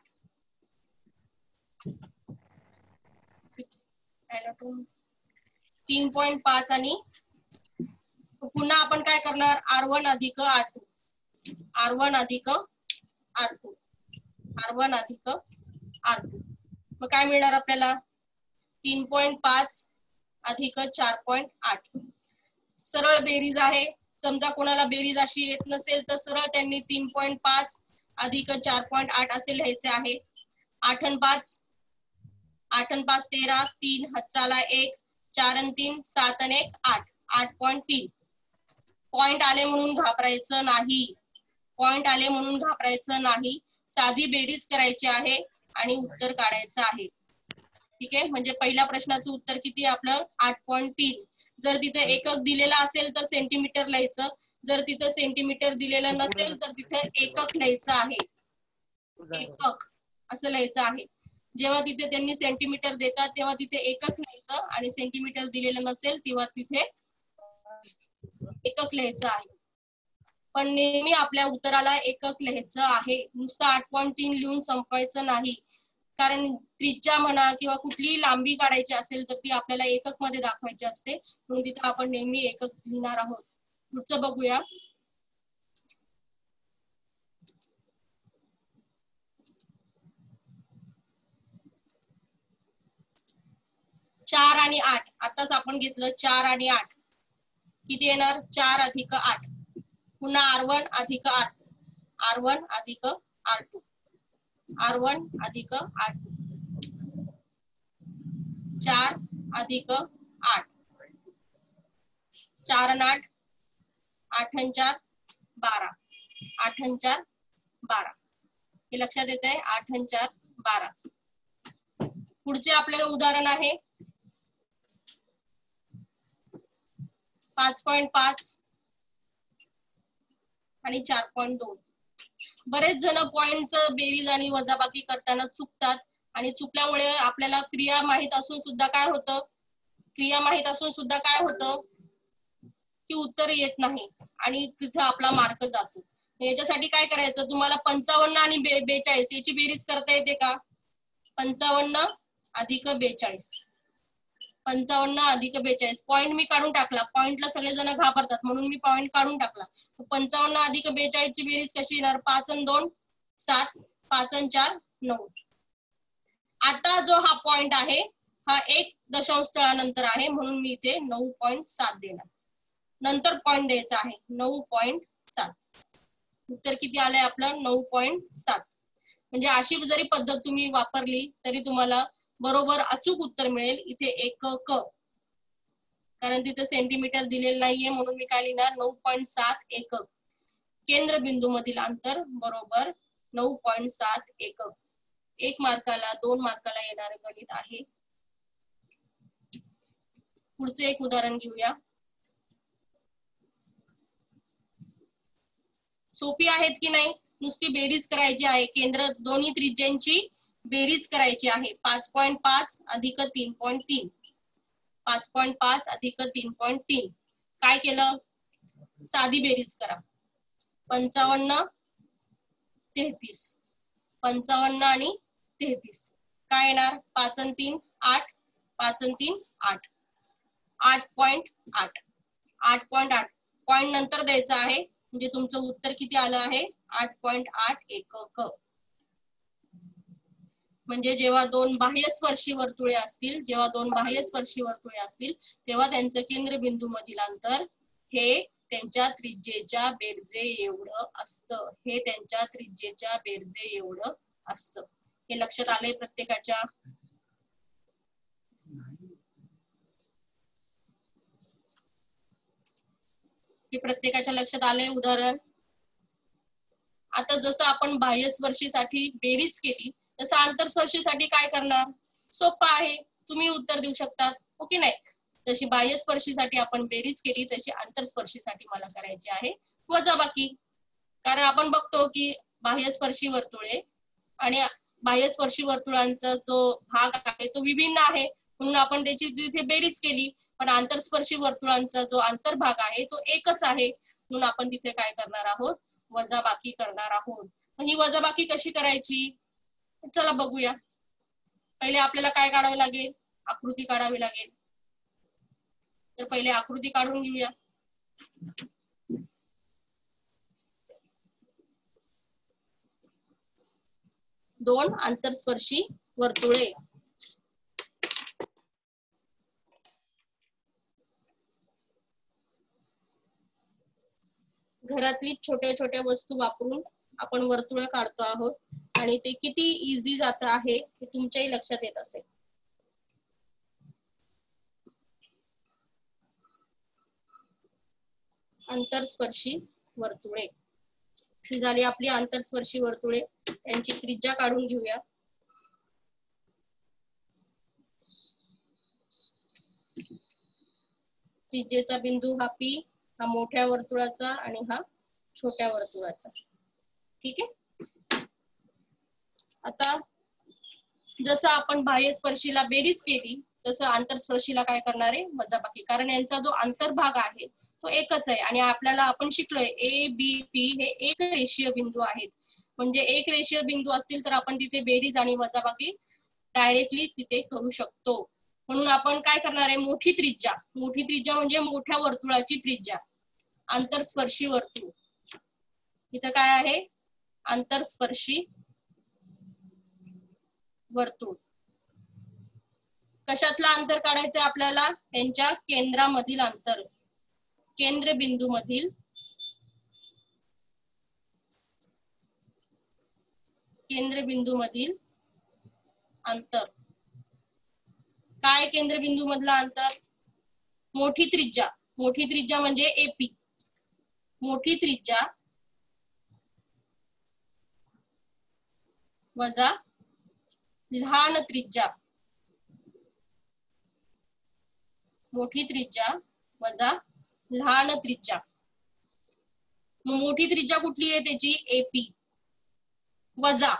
3.5 आणि पुन्हा आपण काय करणार? R1 अधिक R2, R1 अधिक R2, R1 अधिक R2. मग काय मिळणार आपल्याला? 3.5 अधिक 4.8. सरळ बेरीज आहे. समजा कोणाला बेरीज अशी येत नसेल तर सरळ त्यांनी 3.5 अधिक 4.8 असे लिहायचे आहे. 8 आणि 5, 8 आणि 5 13, 3 हातचाला 1, 4 आणि 3 7 आणि 1 8, 8.3. पॉइंट आले म्हणून घाबरायचं नाही, पॉइंट आले म्हणून घाबरायचं नाही. साधी बेरीज करायची आहे आणि उत्तर काढायचं आहे. ठीक आहे. म्हणजे पहिल्या प्रश्नाचं उत्तर किती आपलं? 8.3. जर तिथे एकक दिलेला असेल तर सेंटीमीटर लिहायचं, जर तिथं सेंटीमीटर दिलेलं नसेल तर तिथे एकक लिहायचं आहे. एकक असं लिहायचं आहे. जेव्हा तिथे त्यांनी सेंटीमीटर देतात तेव्हा तिथे एकक लिहायचं आणि सेंटीमीटर दिलेलं नसेल तेव्हा तिथे एकक लिहायचं आहे. पण नेहमी आपल्या उत्तराला एकक लिहायचं आहे. नुसतं 8.3 लिहून संपवायचं नाही. कारण त्रिज्या म्हणा किंवा कुठलीही लांबी काढायची असेल तर ती आपल्याला एकक मध्ये दाखवायची असते, म्हणून तिथे आपण नेहमी एकक लिहिणार आहोत. पुढचं बघूया. चार आणि 8. आताच आपण घेतलं 4 आणि 8 किती येणार? 4 अधिक 8. पुन्हा R1 अधिक R2, R1 अधिक R2, R1 अधिक R2. 4 अधिक 8, 4 आणि 8, 8 आणि 4 12, 8 आणि 4 12. हे लक्षात येत आहे? 8 आणि 4 12. पुढचे आपल्याला उदाहरण आहे 5.5 आणि 4.2. बरेच जण पॉइंटचं बेरीज आणि वजाबाकी करताना चुकतात आणि चुकल्यामुळे आपल्याला क्रिया माहित असून सुद्धा काय होतं? की उत्तर येत नाही आणि तिथे आपला मार्क जातो. याच्यासाठी काय करायचं? तुम्हाला 55 आणि 42 याची बेरीज करता येते का? 55 अधिक 42, 55 अधिक 42. पॉइंट मी काढून टाकला. पॉइंटला सगळेजण घाबरतात म्हणून मी पॉइंट काढून टाकला. 55 अधिक 42 ची बेरीज कशी येणार? 5 आणि 2 7, 5 आणि 4 9. आता जो हा पॉइंट आहे हा 1 दशांश स्थळानंतर आहे म्हणून मी इथे 9.7 देणार. नंतर पॉइंट द्यायचा आहे 9.7. उत्तर किती आलंय आपलं? 9.7. म्हणजे अशी जरी पद्धत तुम्ही वापरली तरी तुम्हाला बरोबर अचूक उत्तर मिळेल. इथे एकक, कारण तिथे सेंटीमीटर दिलेलं नाहीये म्हणून मी काय लिहिणार? 9.7 एकक. केंद्रबिंदू मधील अंतर बरोबर 9.7 एकक. 1 मार्काला 2 मार्काला येणारे गणित आहे. पुढचे एक उदाहरण घेऊया. सोपी आहेत की नाही? नुसती बेरीज करायची आहे. केंद्र दोन्ही त्रिज्यांची बेरीज करायची आहे. 5.5 अधिक 3.3 5.5 अधिक 3.3. काय केलं? साधी बेरीज करा. 55 33 55 आणि 33 काय येणार? 5 आणि 3 8 5 आणि 3 8 8.8 8.8 पॉइंट नंतर द्यायचं आहे. म्हणजे तुमचं उत्तर किती आलं आहे? 8.8 एकक. म्हणजे जेव्हा दोन बाह्यस्पर्शी वर्तुळे असतील तेव्हा त्यांचं केंद्रबिंदू मधील अंतर हे त्यांच्या त्रिज्येच्या बेरजे एवढं असतं. हे लक्षात आलंय प्रत्येकाच्या? हे प्रत्येकाच्या लक्षात आलंय उदाहरण? आता जसं आपण बाह्यस्पर्शीसाठी बेरीज केली तसं आंतरस्पर्शीसाठी काय करणार? सोपं आहे, तुम्ही उत्तर देऊ शकतात, हो की नाही? जशी बाह्यस्पर्शीसाठी आपण बेरीज केली तशी आंतरस्पर्शीसाठी मला करायची आहे वजाबाकी. कारण आपण बघतो की बाह्यस्पर्शी वर्तुळे आणि बाह्यस्पर्शी वर्तुळांचा जो भाग आहे तो विभिन्न आहे, म्हणून आपण त्याची तिथे बेरीज केली. पण आंतरस्पर्शी वर्तुळांचा जो अंतर्भाग आहे तो एकच आहे, म्हणून आपण तिथे काय करणार आहोत? वजाबाकी करणार आहोत. ही वजाबाकी कशी करायची? चला बघूया. पहिले आपल्याला काय काढावे लागेल? आकृती काढावी लागेल. तर पहिले आकृती काढून घेऊया. दोन आंतरस्पर्शी वर्तुळे. घरातली छोट्या छोट्या वस्तू वापरून आपण वर्तुळ काढतो आहोत आणि ते किती इझी जात आहे हे तुमच्याही लक्षात येत असेल. आंतरस्पर्शी वर्तुळे ही झाली आपली आंतरस्पर्शी वर्तुळे. त्यांची त्रिज्या काढून घेऊया. त्रिज्येचा बिंदू हा P, हा मोठ्या वर्तुळाचा आणि हा छोट्या वर्तुळाचा. ठीक आहे. आता जसं आपण बाह्यस्पर्शीला बेरीज केली तसं आंतरस्पर्शीला काय करणार आहे? वजाबाकी. कारण यांचा जो अंतर्भाग आहे तो एकच आहे आणि आपल्याला आपण शिकलोय A, B, P हे एक रेषीय बिंदू आहेत. म्हणजे एक रेषीय बिंदू असतील तर आपण तिथे बेरीज आणि वजाबाकी डायरेक्टली तिथे करू शकतो. म्हणून आपण काय करणार आहे? मोठी त्रिज्या म्हणजे मोठ्या वर्तुळाची त्रिज्या. आंतरस्पर्शी वर्तुळ इथं काय आहे? आंतरस्पर्शी वर्तुळ. कशातलं अंतर काढायचं आपल्याला? त्यांच्या केंद्रामधील अंतर. केंद्रबिंदू मधील अंतर. काय केंद्रबिंदू मधलं अंतर? मोठी त्रिज्या म्हणजे AP. मोठी त्रिज्या वजा लहान त्रिज्या. मोठी त्रिज्या वजा लहान त्रिज्या. मोठी त्रिज्या कुठली आहे त्याची? AP वजा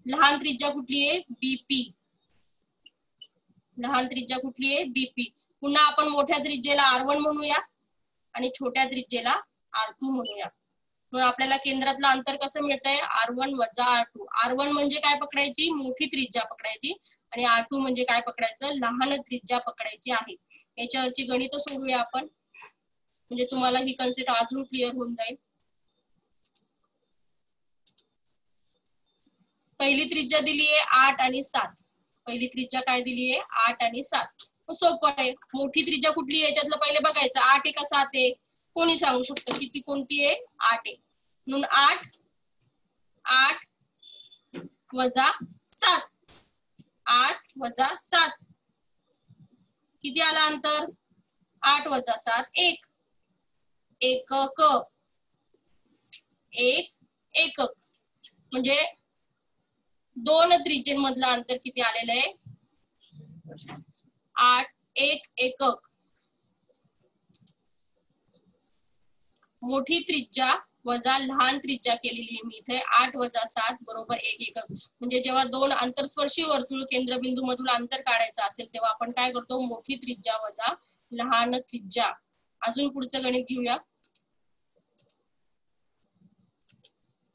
लहान त्रिज्या कुठली आहे? BP. लहान त्रिज्या कुठली आहे? BP. पुन्हा आपण मोठ्या त्रिज्येला R1 म्हणूया आणि छोट्या त्रिज्येला R2 म्हणूया. म्हणून आपल्याला केंद्रातलं अंतर कसं मिळतंय? R1 वजा R2. R1 म्हणजे काय पकडायची? मोठी त्रिज्या पकडायची आणि R2 म्हणजे काय पकडायचं? लहान त्रिज्या पकडायची आहे. याच्यावरची गणित सोडूया आपण, म्हणजे तुम्हाला ही कन्सेप्ट अजून क्लिअर होऊन जाईल. पहिली त्रिज्या दिली आहे 8 आणि 7. पहिली त्रिज्या काय दिली आहे? 8 आणि 7. सोपं आहे. मोठी त्रिज्या कुठली आहे याच्यातलं पहिले बघायचं. 8 आहे का 7 आहे? कोणी सांगू शकतं किती कोणती आहे? 8 आहे. म्हणून 8 वजा 7. 8 वजा 7 किती आला अंतर? 8 वजा 7 1. एकक. 1 एकक, म्हणजे 2 त्रिज्येमधलं अंतर किती आलेलं आहे? 8 1 एकक. मोठी त्रिज्या वजा लहान त्रिज्या केलेली आहे मी इथे. 8 वजा 7 बरोबर 1 एकक. म्हणजे जेव्हा 2 आंतरस्पर्शी वर्तुळ केंद्रबिंदू मधून अंतर काढायचं असेल तेव्हा आपण काय करतो? मोठी त्रिज्या वजा लहान त्रिज्या. अजून पुढचं गणित घेऊया.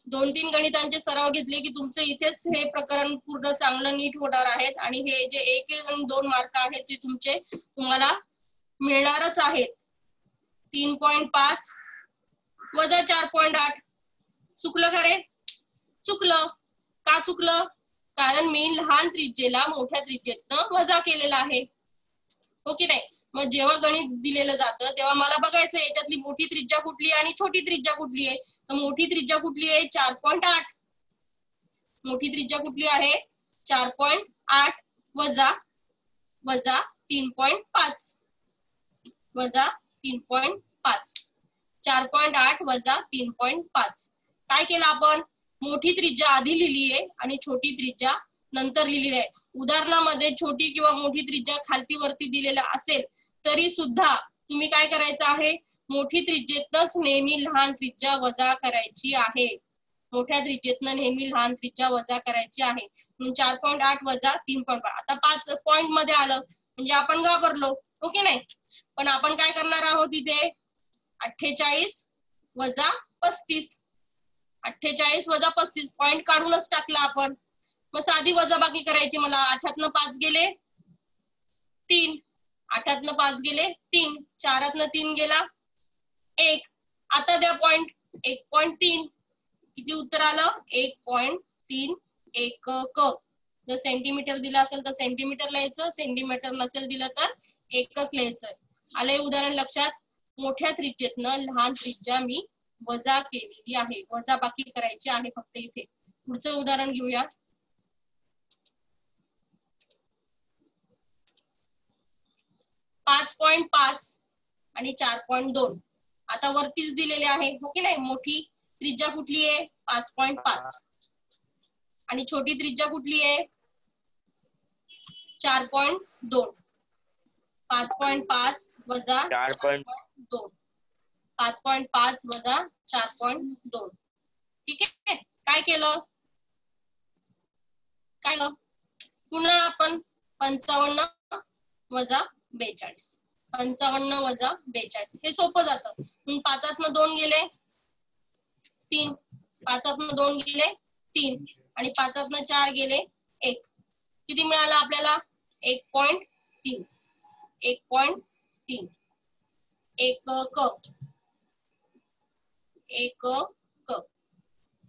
2-3 गणितांचे सराव घेतले की तुमचं इथेच हे प्रकरण पूर्ण चांगलं नीट होणार आहेत आणि हे जे 1 आणि 2 मार्क आहेत ते तुम्हाला मिळणारच आहेत. 3.5 वजा 4.8. चुकलं का रे? चुकलं. का चुकलं? कारण मी लहान त्रिज्येला मोठ्या त्रिज्येतनं वजा केलेला आहे, हो की नाही? मग जेव्हा गणित दिलेलं जातं तेव्हा मला बघायचं याच्यातली मोठी त्रिज्या कुठली आणि छोटी त्रिज्या कुठली आहे. तर मोठी त्रिज्या कुठली आहे? 4.8. मोठी त्रिज्या कुठली आहे? 4.8 वजा 3.5 वजा 3.5. 4.8 वजा 3.5. काय केलं आपण? मोठी त्रिज्या आधी लिहिली आहे आणि छोटी त्रिज्या नंतर लिहिली आहे. उदाहरणामध्ये छोटी किंवा मोठी त्रिज्या खालती वरती दिलेला असेल तरी सुद्धा तुम्ही काय करायचं आहे? मोठी त्रिज्येतनच नेहमी लहान त्रिज्या वजा करायची आहे. मोठ्या त्रिज्येतनं नेहमी लहान त्रिज्या वजा करायची आहे. म्हणून 4.8 वजा 3.5. आता 5 पॉइंट मध्ये आलं म्हणजे आपण घाबरलो, हो की नाही? पण आपण काय करणार आहोत इथे? 48 वजा 35. 48 वजा 35 पॉइंट काढूनच टाकला आपण. मग साधी वजाबाकी करायची मला. 8तनं 5 गेले 3. 8तनं 5 गेले 3. 4तनं 3 गेला 1. आता द्या पॉइंट. 1.3. किती उत्तर आलं? 1.3 एकक. जर सेंटीमीटर दिलं असेल तर सेंटीमीटर लिहायचं, सेंटीमीटर नसेल दिलं तर एकक लिहायचं. आलंय उदाहरण लक्षात? मोठ्या त्रिज्येतनं लहान त्रिज्या मी वजा केलेली आहे. वजाबाकी करायची आहे फक्त इथे. पुढचं उदाहरण घेऊया. 5.5 आणि 4.2. आता वरतीच दिलेले आहे, हो की नाही? मोठी त्रिज्या कुठली आहे? 5.5 आणि छोटी त्रिज्या कुठली आहे? 4.2. 5.5 वजा 4.2. 5.5 वजा 4.2. ठीक आहे. काय केलं? पुन्हा आपण 55 वजा 42. 55 वजा 42 हे सोपं जातं. 5तनं 2 गेले 3. 5तनं 2 गेले 3 आणि 5तनं 4 गेले 1. किती मिळालं आपल्याला? 1.3. 1.3 एकक.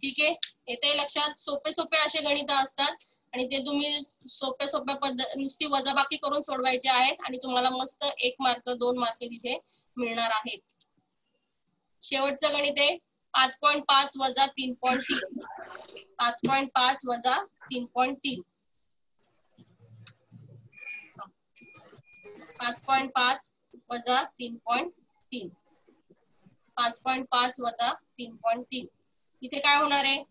ठीक आहे. येते लक्षात? सोपे सोपे असे गणित असतात आणि ते तुम्ही सोप्या पद्धत नुसती वजाबाकी करून सोडवायचे आहेत आणि तुम्हाला मस्त 1 मार्क 2 मार्क तिथे मिळणार आहेत. शेवटचं गणित आहे 5.5 वजा 3.3. 5.5 वजा 3.3. 5.5 वजा 3.3. 5.5 वजा 3.3. इथे काय होणार आहे?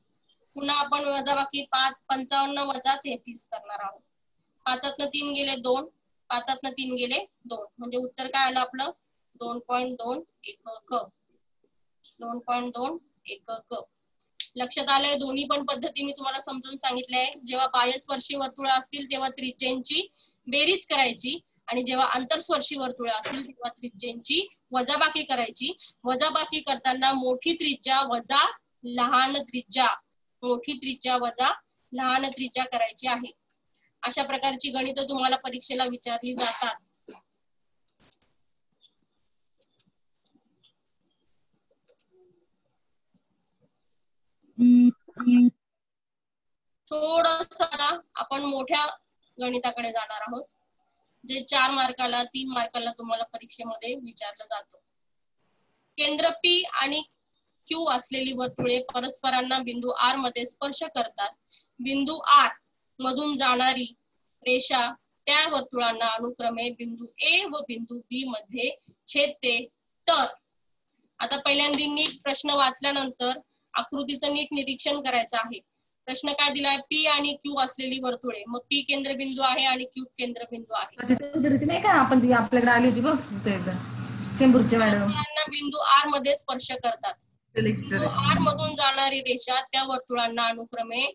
पुन्हा आपण वजाबाकी 55 वजा 33 करणार आहोत. 5तनं 3 गेले 2. 5तनं 3 गेले 2. म्हणजे उत्तर काय आलं आपलं? 2.2 एकक. 2.2 एकक. लक्षात आलंय? दोन्ही पण पद्धती मी तुम्हाला समजून सांगितल्या आहे. जेव्हा बाह्यस्पर्शी वर्तुळ असतील तेव्हा त्रिज्येची बेरीज करायची आणि जेव्हा आंतरस्पर्शी वर्तुळ असतील तेव्हा त्रिज्येची वजाबाकी करायची. वजाबाकी करताना मोठी त्रिज्या वजा लहान त्रिज्या, मोठी त्रिज्या वजा लहान त्रिज्या करायची आहे. अशा प्रकारची गणित तुम्हाला परीक्षेला विचारली जातात. थोडस आपण मोठ्या गणिताकडे जाणार आहोत जे 4 मार्काला 3 मार्काला तुम्हाला परीक्षेमध्ये विचारलं जातं. केंद्र P आणि Q असलेली वर्तुळे परस्परांना बिंदू R मध्ये स्पर्श करतात. बिंदू R मधून जाणारी रेषा त्या वर्तुळांना अनुक्रमे बिंदू A व बिंदू B मध्ये छेदते. तर आता पहिल्यांदा नीट प्रश्न वाचल्यानंतर आकृतीचं नीट निरीक्षण करायचं आहे. प्रश्न काय दिलाय? पी आणि क्यू असलेली वर्तुळे. मग पी केंद्रबिंदू आहे आणि क्यू केंद्रबिंदू आहे. नाही का आपण ती आपल्याकडे आली होती बघ चेंबूरचे मॅडम. वर्तुळांना बिंदू आर मध्ये स्पर्श करतात. बिंदू आर मधून जाणारी रेषा त्या वर्तुळांना अनुक्रमे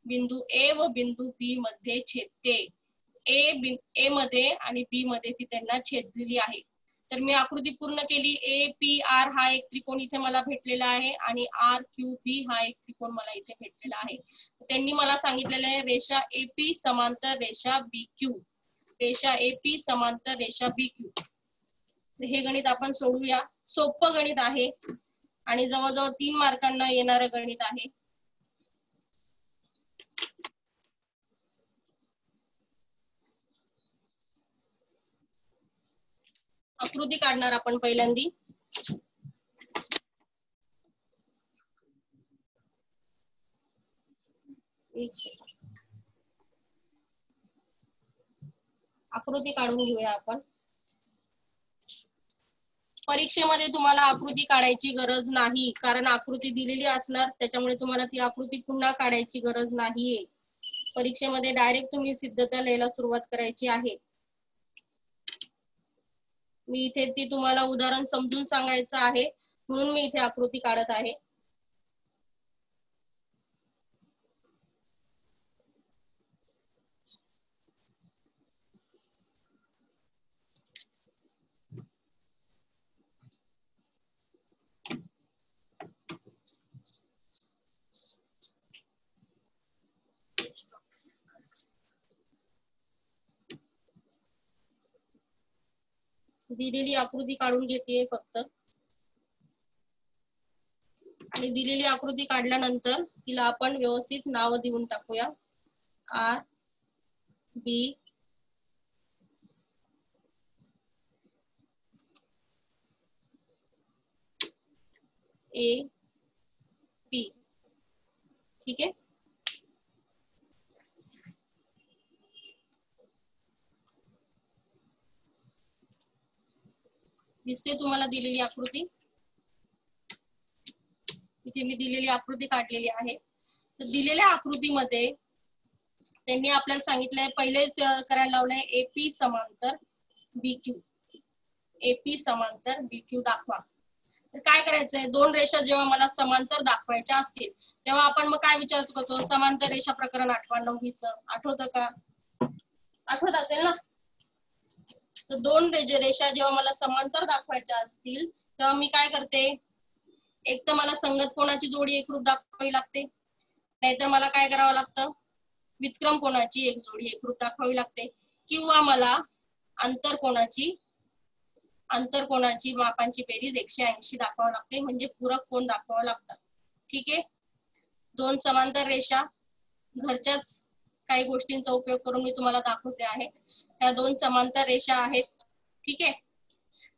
बिंदू ए व बिंदू बी मध्ये छेदते. ए मध्ये आणि बी मध्ये ती त्यांना छेदलेली आहे. तर मी आकृती पूर्ण केली. ए पी आर हा एक त्रिकोण इथे मला भेटलेला आहे आणि आर क्यू बी हा एक त्रिकोण मला इथे भेटलेला आहे. त्यांनी मला सांगितलेलं आहे रेषा एपी समांतर रेषा बी क्यू. रेषा एपी समांतर रेषा बी क्यू. हे गणित आपण सोडूया. सोपं गणित आहे आणि जवळजवळ 3 मार्कांना येणारं गणित आहे. आकृती काढणार आपण पहिल्यांदी. आकृती काढून घेऊया आपण. परीक्षेमध्ये तुम्हाला आकृती काढायची गरज नाही, कारण आकृती दिलेली असणार, त्याच्यामुळे तुम्हाला ती आकृती पुन्हा काढायची गरज नाहीये. परीक्षेमध्ये डायरेक्ट तुम्ही सिद्धता लिहायला सुरुवात करायची आहे. मी इथे ती तुम्हाला उदाहरण समजून सांगायचं आहे म्हणून मी इथे आकृती काढत आहे. दिलेली आकृती काढून घेते फक्त, आणि दिलेली आकृती काढल्यानंतर तिला आपण व्यवस्थित नाव देऊन टाकूया. R B A P. ठीक आहे. दिसते तुम्हाला दिलेली आकृती? इथे मी दिलेली आकृती काढलेली आहे. तर दिलेल्या आकृतीमध्ये त्यांनी आपल्याला सांगितलंय, पहिलेच करायला लावलंय एपी समांतर बीक्यू. एपी समांतर बीक्यू दाखवा. तर काय करायचंय? 2 रेषा जेव्हा मला समांतर दाखवायच्या असतील तेव्हा आपण मग काय विचार करतो? समांतर रेषा प्रकरण आठवा 9वीचं. आठवतं का? आठवत असेल ना? तर 2 रेषा जेव्हा मला समांतर दाखवायच्या असतील तेव्हा मी काय करते? एक तर मला संगत कोणाची जोडी एकरूप दाखवावी लागते, नाहीतर मला काय करावं लागतं? व्युत्क्रम कोणाची एक जोडी एकरूप दाखवावी लागते, किंवा मला आंतर कोणाची मापांची बेरीज 180 दाखवावं लागते, म्हणजे पूरक कोण दाखवावं लागतात. ठीक आहे. 2 समांतर रेषा घरच्याच काही गोष्टींचा उपयोग करून मी तुम्हाला दाखवते आहे. त्या 2 समांतर रेषा आहेत. ठीक आहे.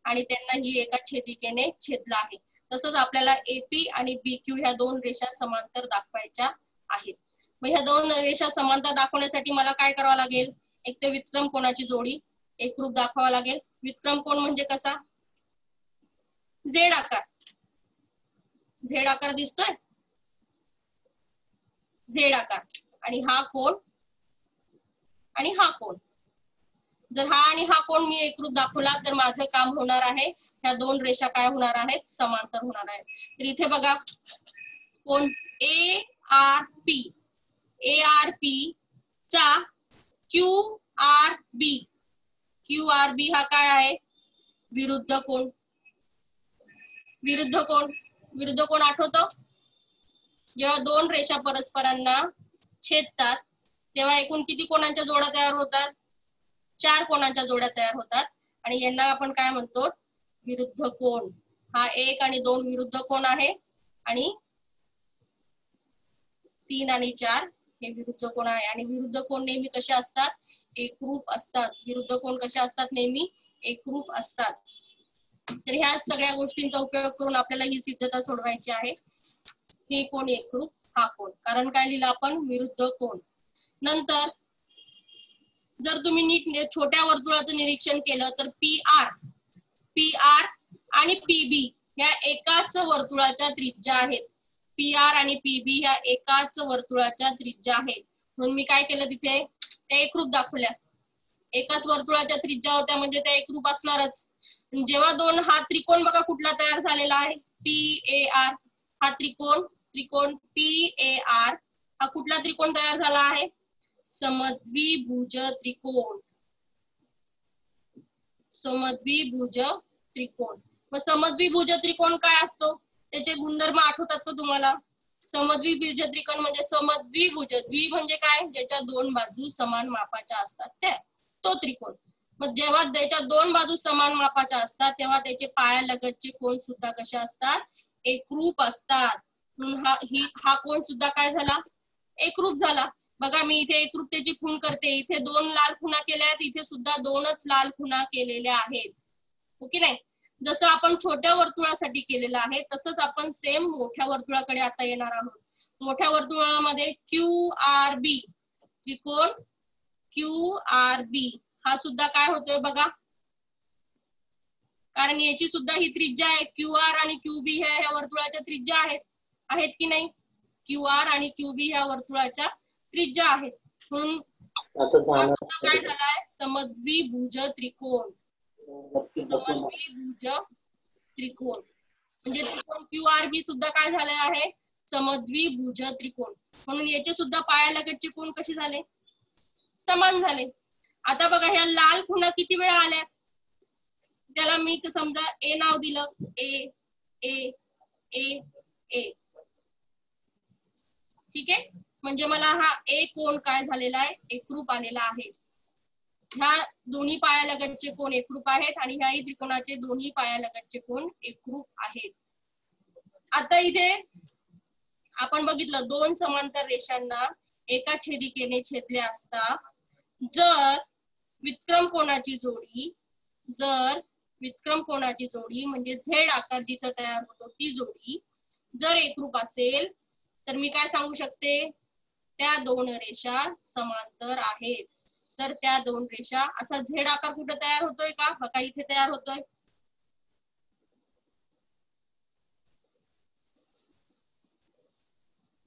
आणि त्यांना ही एका छेदिकेने छेदला आहे. तसंच आपल्याला एपी आणि बीक्यू ह्या 2 रेषा समांतर दाखवायच्या आहेत. मग ह्या 2 रेषा समांतर दाखवण्यासाठी मला काय करावं लागेल? एक तर व्युत्क्रम कोणाची जोडी एकरूप दाखवावा लागेल. व्युत्क्रम कोण म्हणजे कसा? झेड आकार. झेड आकार दिसतोय? झेड आकार. आणि हा कोण आणि हा कोण. जर हा आणि हा कोण मी एकरूप दाखवला तर माझं काम होणार आहे, ह्या 2 रेषा काय होणार आहेत? समांतर होणार आहेत. तर इथे बघा, कोण A R P. A R P चा Q R B. Q R B हा काय आहे? विरुद्ध कोण. विरुद्ध कोण. विरुद्ध कोण आठवतो? जेव्हा 2 रेषा परस्परांना छेदतात तेव्हा एकूण किती कोणांच्या जोड्या तयार होतात? 4 कोणांच्या जोड्या तयार होतात, आणि यांना आपण काय म्हणतो? विरुद्ध कोण. हा 1 आणि 2 विरुद्ध कोण आहे, आणि 3 आणि 4 हे विरुद्ध कोण आहे. आणि विरुद्ध कोण नेहमी कसे असतात? एकरूप असतात. विरुद्ध कोण कसे असतात? नेहमी एकरूप असतात. तर ह्या सगळ्या गोष्टींचा उपयोग करून आपल्याला ही सिद्धता सोडवायची आहे. हे कोण एकरूप, हा कोण. कारण काय लिहिलं आपण? विरुद्ध कोण. नंतर जर तुम्ही नीट छोट्या वर्तुळाचं निरीक्षण केलं तर पी आर आणि पीबी ह्या एकाच वर्तुळाच्या त्रिज्या आहेत. PR आणि PB ह्या एकाच वर्तुळाच्या त्रिज्या आहेत. म्हणून मी काय केलं तिथे त्या एकरूप दाखवल्या. एकाच वर्तुळाच्या त्रिज्या होत्या म्हणजे त्या एकरूप असणारच. जेव्हा दोन हा त्रिकोण बघा कुठला तयार झालेला आहे PAR. हा त्रिकोण PAR हा कुठला त्रिकोण तयार झाला आहे? समद्विभुज त्रिकोण. समद्विभुज त्रिकोण. मग समद्विभुज त्रिकोण काय असतो? त्याचे गुणधर्म आठवतात का तुम्हाला? समद्विभुज त्रिकोण म्हणजे समद्विभुज, द्वि म्हणजे काय? ज्याच्या दोन बाजू समान मापाच्या असतात तो त्रिकोण. मग जेव्हा त्याच्या दोन बाजू समान मापाच्या असतात तेव्हा त्याचे पायालगतचे कोन सुद्धा कसे असतात? एकरूप असतात. म्हणून हा कोन सुद्धा काय झाला? एकरूप झाला. बघा मी इथे एकरूपतेची खूण करते. इथे 2 लाल खुणा केल्या आहेत, इथे सुद्धा 2च लाल खुणा केलेल्या आहेत. हो की नाही? जसं आपण छोट्या वर्तुळासाठी केलेलं आहे तसंच आपण सेम मोठ्या वर्तुळाकडे आता येणार आहोत. मोठ्या वर्तुळामध्ये QRB त्रिकोण QRB हा सुद्धा काय होतोय बघा, कारण याची सुद्धा ही त्रिज्या आहे. QR आणि QB ह्या वर्तुळाच्या त्रिज्या आहेत की नाही? QR आणि QB ह्या वर्तुळाच्या त्रिज्या आहेत. म्हणून हा सुद्धा काय झालाय? समद्विभुज त्रिकोण. समद्विभुज त्रिकोण म्हणजे त्रिकोण QRB सुद्धा काय झाले आहे? समद्विभुज त्रिकोण. म्हणून याचे सुद्धा पायालगतचे कोन कसे झाले? समान झाले. आता बघा ह्या लाल खुणा किती वेळा आल्या? त्याला मी समजा A नाव दिलं. A ठीक आहे. म्हणजे मला हा A कोन काय झालेला आहे? एकरूप आलेला आहे. ह्या दोन्ही पायालगतचे कोन एकरूप आहेत आणि ह्याही त्रिकोणाचे दोन्ही पायालगतचे कोन एकरूप आहेत. आता इथे आपण बघितलं 2 समांतर रेषांना एका छेदिकेने छेदले असता जर व्युत्क्रम कोणाची जोडी म्हणजे झेड आकार जिथं तयार होतो ती जोडी जर एकरूप असेल तर मी काय सांगू शकते? त्या 2 रेषा समांतर आहेत. तर त्या 2 रेषा असा झेड आकार कुठे तयार होतोय का? बघा इथे तयार होतोय.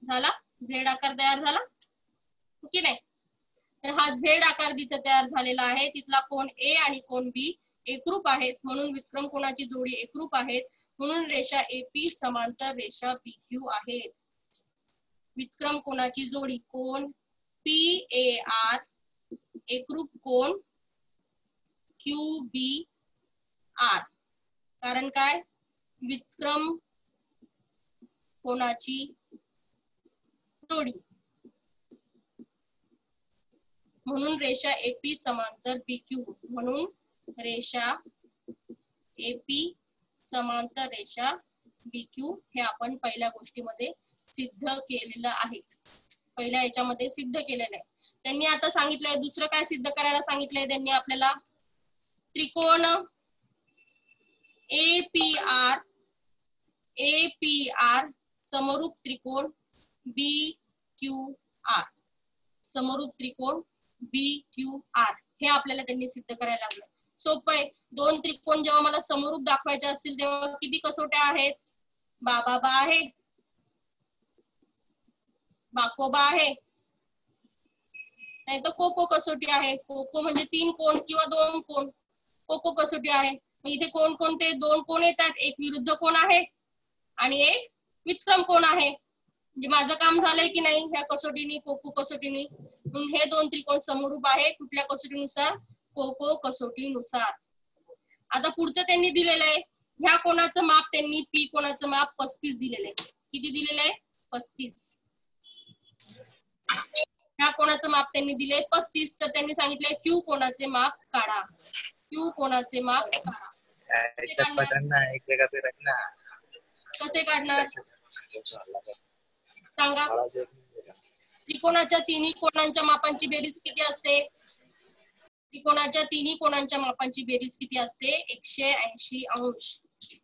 झाला? झेड आकार तयार झाला की नाही? तर हा झेड आकार जिथे तयार झालेला आहे तिथला कोन A आणि कोन B एकरूप आहेत. म्हणून व्युत्क्रम कोणाची जोडी एकरूप आहेत. म्हणून रेषा AP समांतर रेषा PQ आहेत. व्युत्क्रम कोणाची जोडी कोन PAR एकरूप कोन QBR. कारण काय? व्युत्क्रम कोणाची जोडी. म्हणून रेषा AP समांतर PQ. म्हणून रेषा AP समांतर रेषा BQ हे आपण पहिल्या गोष्टीमध्ये सिद्ध केलेलं आहे. पहिल्या याच्यामध्ये सिद्ध केलेलं आहे. त्यांनी आता सांगितलंय दुसरं काय सिद्ध करायला सांगितलंय त्यांनी आपल्याला? त्रिकोण APR समरूप त्रिकोण BQR. समरूप त्रिकोण BQR हे आपल्याला त्यांनी सिद्ध करायला लागलं. सोपं आहे. 2 त्रिकोण जेव्हा मला समरूप दाखवायचे असतील तेव्हा किती कसोट्या आहेत? बाबा आहे, बाकोबा आहे, नाही तर कोको कसोटी आहे. कोको म्हणजे 3 कोण किंवा 2 कोण. कोको कसोटी आहे. इथे कोण कोणते 2 कोण येतात? एक विरुद्ध कोण आहे आणि एक व्युत्क्रम कोण आहे. म्हणजे माझं काम झालंय की नाही ह्या कसोटीनी, कोको कसोटीनी. हे 2 त्रिकोण समरूप आहे. कुठल्या कसोटीनुसार? कोको कसोटीनुसार. आता पुढचं त्यांनी दिलेलं आहे. ह्या कोणाचं माप त्यांनी P कोणाचं माप 35 दिलेलं आहे. किती दिलेलं आहे? 35. ह्या कोणाचं माप त्यांनी दिले 35. तर त्यांनी सांगितलंय Q कोणाचे माप काढा. Q कोणाचे माप काढा. कसे काढणार सांगा? त्रिकोणाच्या तिन्ही कोणांच्या मापांची बेरीज किती असते? त्रिकोणाच्या तिन्ही कोणांच्या मापांची बेरीज किती असते? 180 अंश.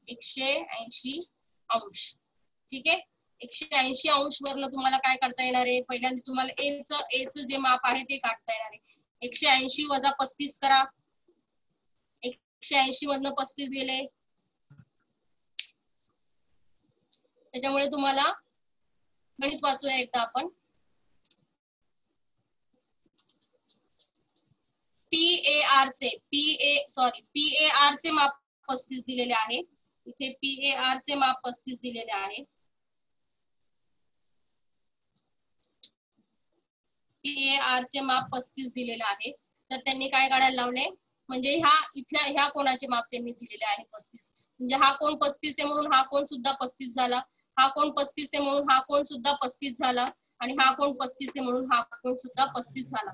180 अंश. ठीक आहे. 180 अंश वरनं तुम्हाला काय काढता येणार आहे? पहिल्यांदा तुम्हाला A चं जे माप आहे ते काढता येणार आहे. 180 वजा 35 करा. 180 मधनं 35 गेले. त्याच्यामुळे तुम्हाला गणित वाचूया एकदा आपण. PAR चे माप 35 दिलेले आहे. इथे PAR चे माप 35 दिलेले आहे. PAR चे माप 35 दिलेले आहे. तर त्यांनी काय काढायला लावले, म्हणजे ह्या कोणाचे माप त्यांनी दिलेले आहे 35. म्हणजे हा कोण 35 आहे म्हणून हा कोण सुद्धा 35 झाला, हा कोण 35 आहे म्हणून हा कोण सुद्धा 35 झाला, आणि हा कोण 35 आहे म्हणून हा कोण सुद्धा 35 झाला.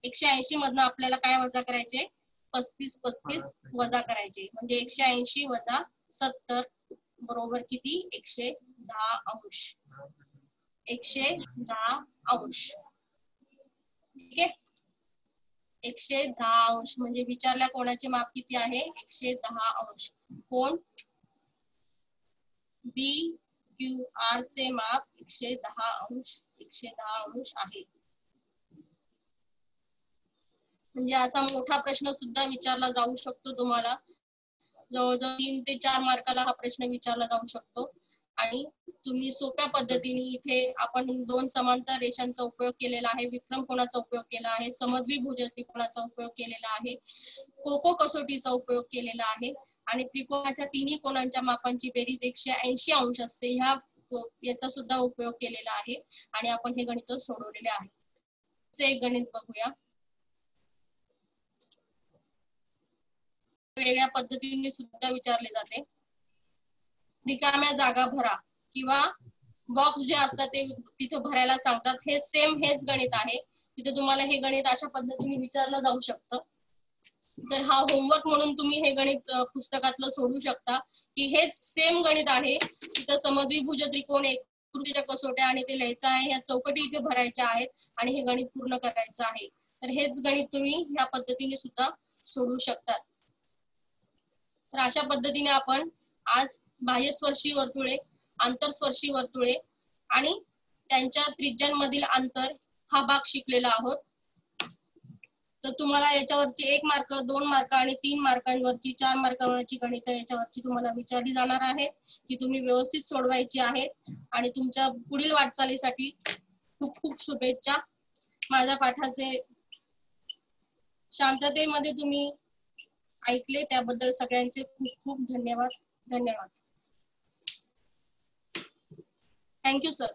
180 मधनं आपल्याला काय वजा करायचे, 35 वजा करायचे. म्हणजे 180 वजा 70 बरोबर किती, 110 अंश. 110 अंश. ठीक आहे, 110 अंश. म्हणजे विचारल्या कोणाचे माप किती आहे, 110 अंश. कोण, BQR चे माप 110 अंश, 110 अंश आहे. म्हणजे असा मोठा प्रश्न सुद्धा विचारला जाऊ शकतो तुम्हाला. जवळजवळ 3 ते 4 मार्काला हा प्रश्न विचारला जाऊ शकतो. आणि तुम्ही सोप्या पद्धतीने इथे आपण 2 समांतर रेषांचा उपयोग केलेला आहे, विक्रम कोणाचा उपयोग केला आहे, समद्विभुज त्रिकोणाचा उपयोग केलेला आहे, कोको कसोटीचा उपयोग केलेला आहे, आणि त्रिकोणाच्या तिन्ही कोणांच्या मापांची बेरीज 180 अंश असते याचा सुद्धा उपयोग केलेला आहे. आणि आपण हे गणित सोडवलेले आहे. एक गणित बघूया. वेगळ्या पद्धतीने सुद्धा विचारले जाते. रिकाम्या जागा भरा किंवा बॉक्स जे असतात ते तिथे भरायला सांगतात. हेच गणित आहे. तिथे तुम्हाला हे गणित अशा पद्धतीने विचारलं जाऊ शकतं. तर हा होमवर्क म्हणून तुम्ही हे गणित पुस्तकातलं सोडू शकता की हेच सेम गणित आहे. तिथं समद्विभुज त्रिकोण, एककृतीच्या कसोट्या आणि ते लिहायचं आहे, ह्या चौकटी इथे भरायच्या आहेत आणि हे गणित पूर्ण करायचं आहे. तर हेच गणित तुम्ही ह्या पद्धतीने सुद्धा सोडू शकतात. तर अशा पद्धतीने आपण आज बाह्यस्पर्शी वर्तुळे, आंतरस्पर्शी वर्तुळे आणि त्यांच्या त्रिज्यांमधील अंतर हा भाग शिकलेला आहोत. तर तुम्हाला याच्यावरची 1 मार्क, 2 मार्क आणि 3 मार्कांवरची 4 मार्कांवरची गणितं याच्यावरची तुम्हाला विचारली जाणार आहे, ती तुम्ही व्यवस्थित सोडवायची आहेत. आणि तुमच्या पुढील वाटचालीसाठी खूप खूप शुभेच्छा. माझ्या पाठाचे शांततेमध्ये तुम्ही ऐकले त्याबद्दल सगळ्यांचे खूप खूप धन्यवाद. Thank you sir.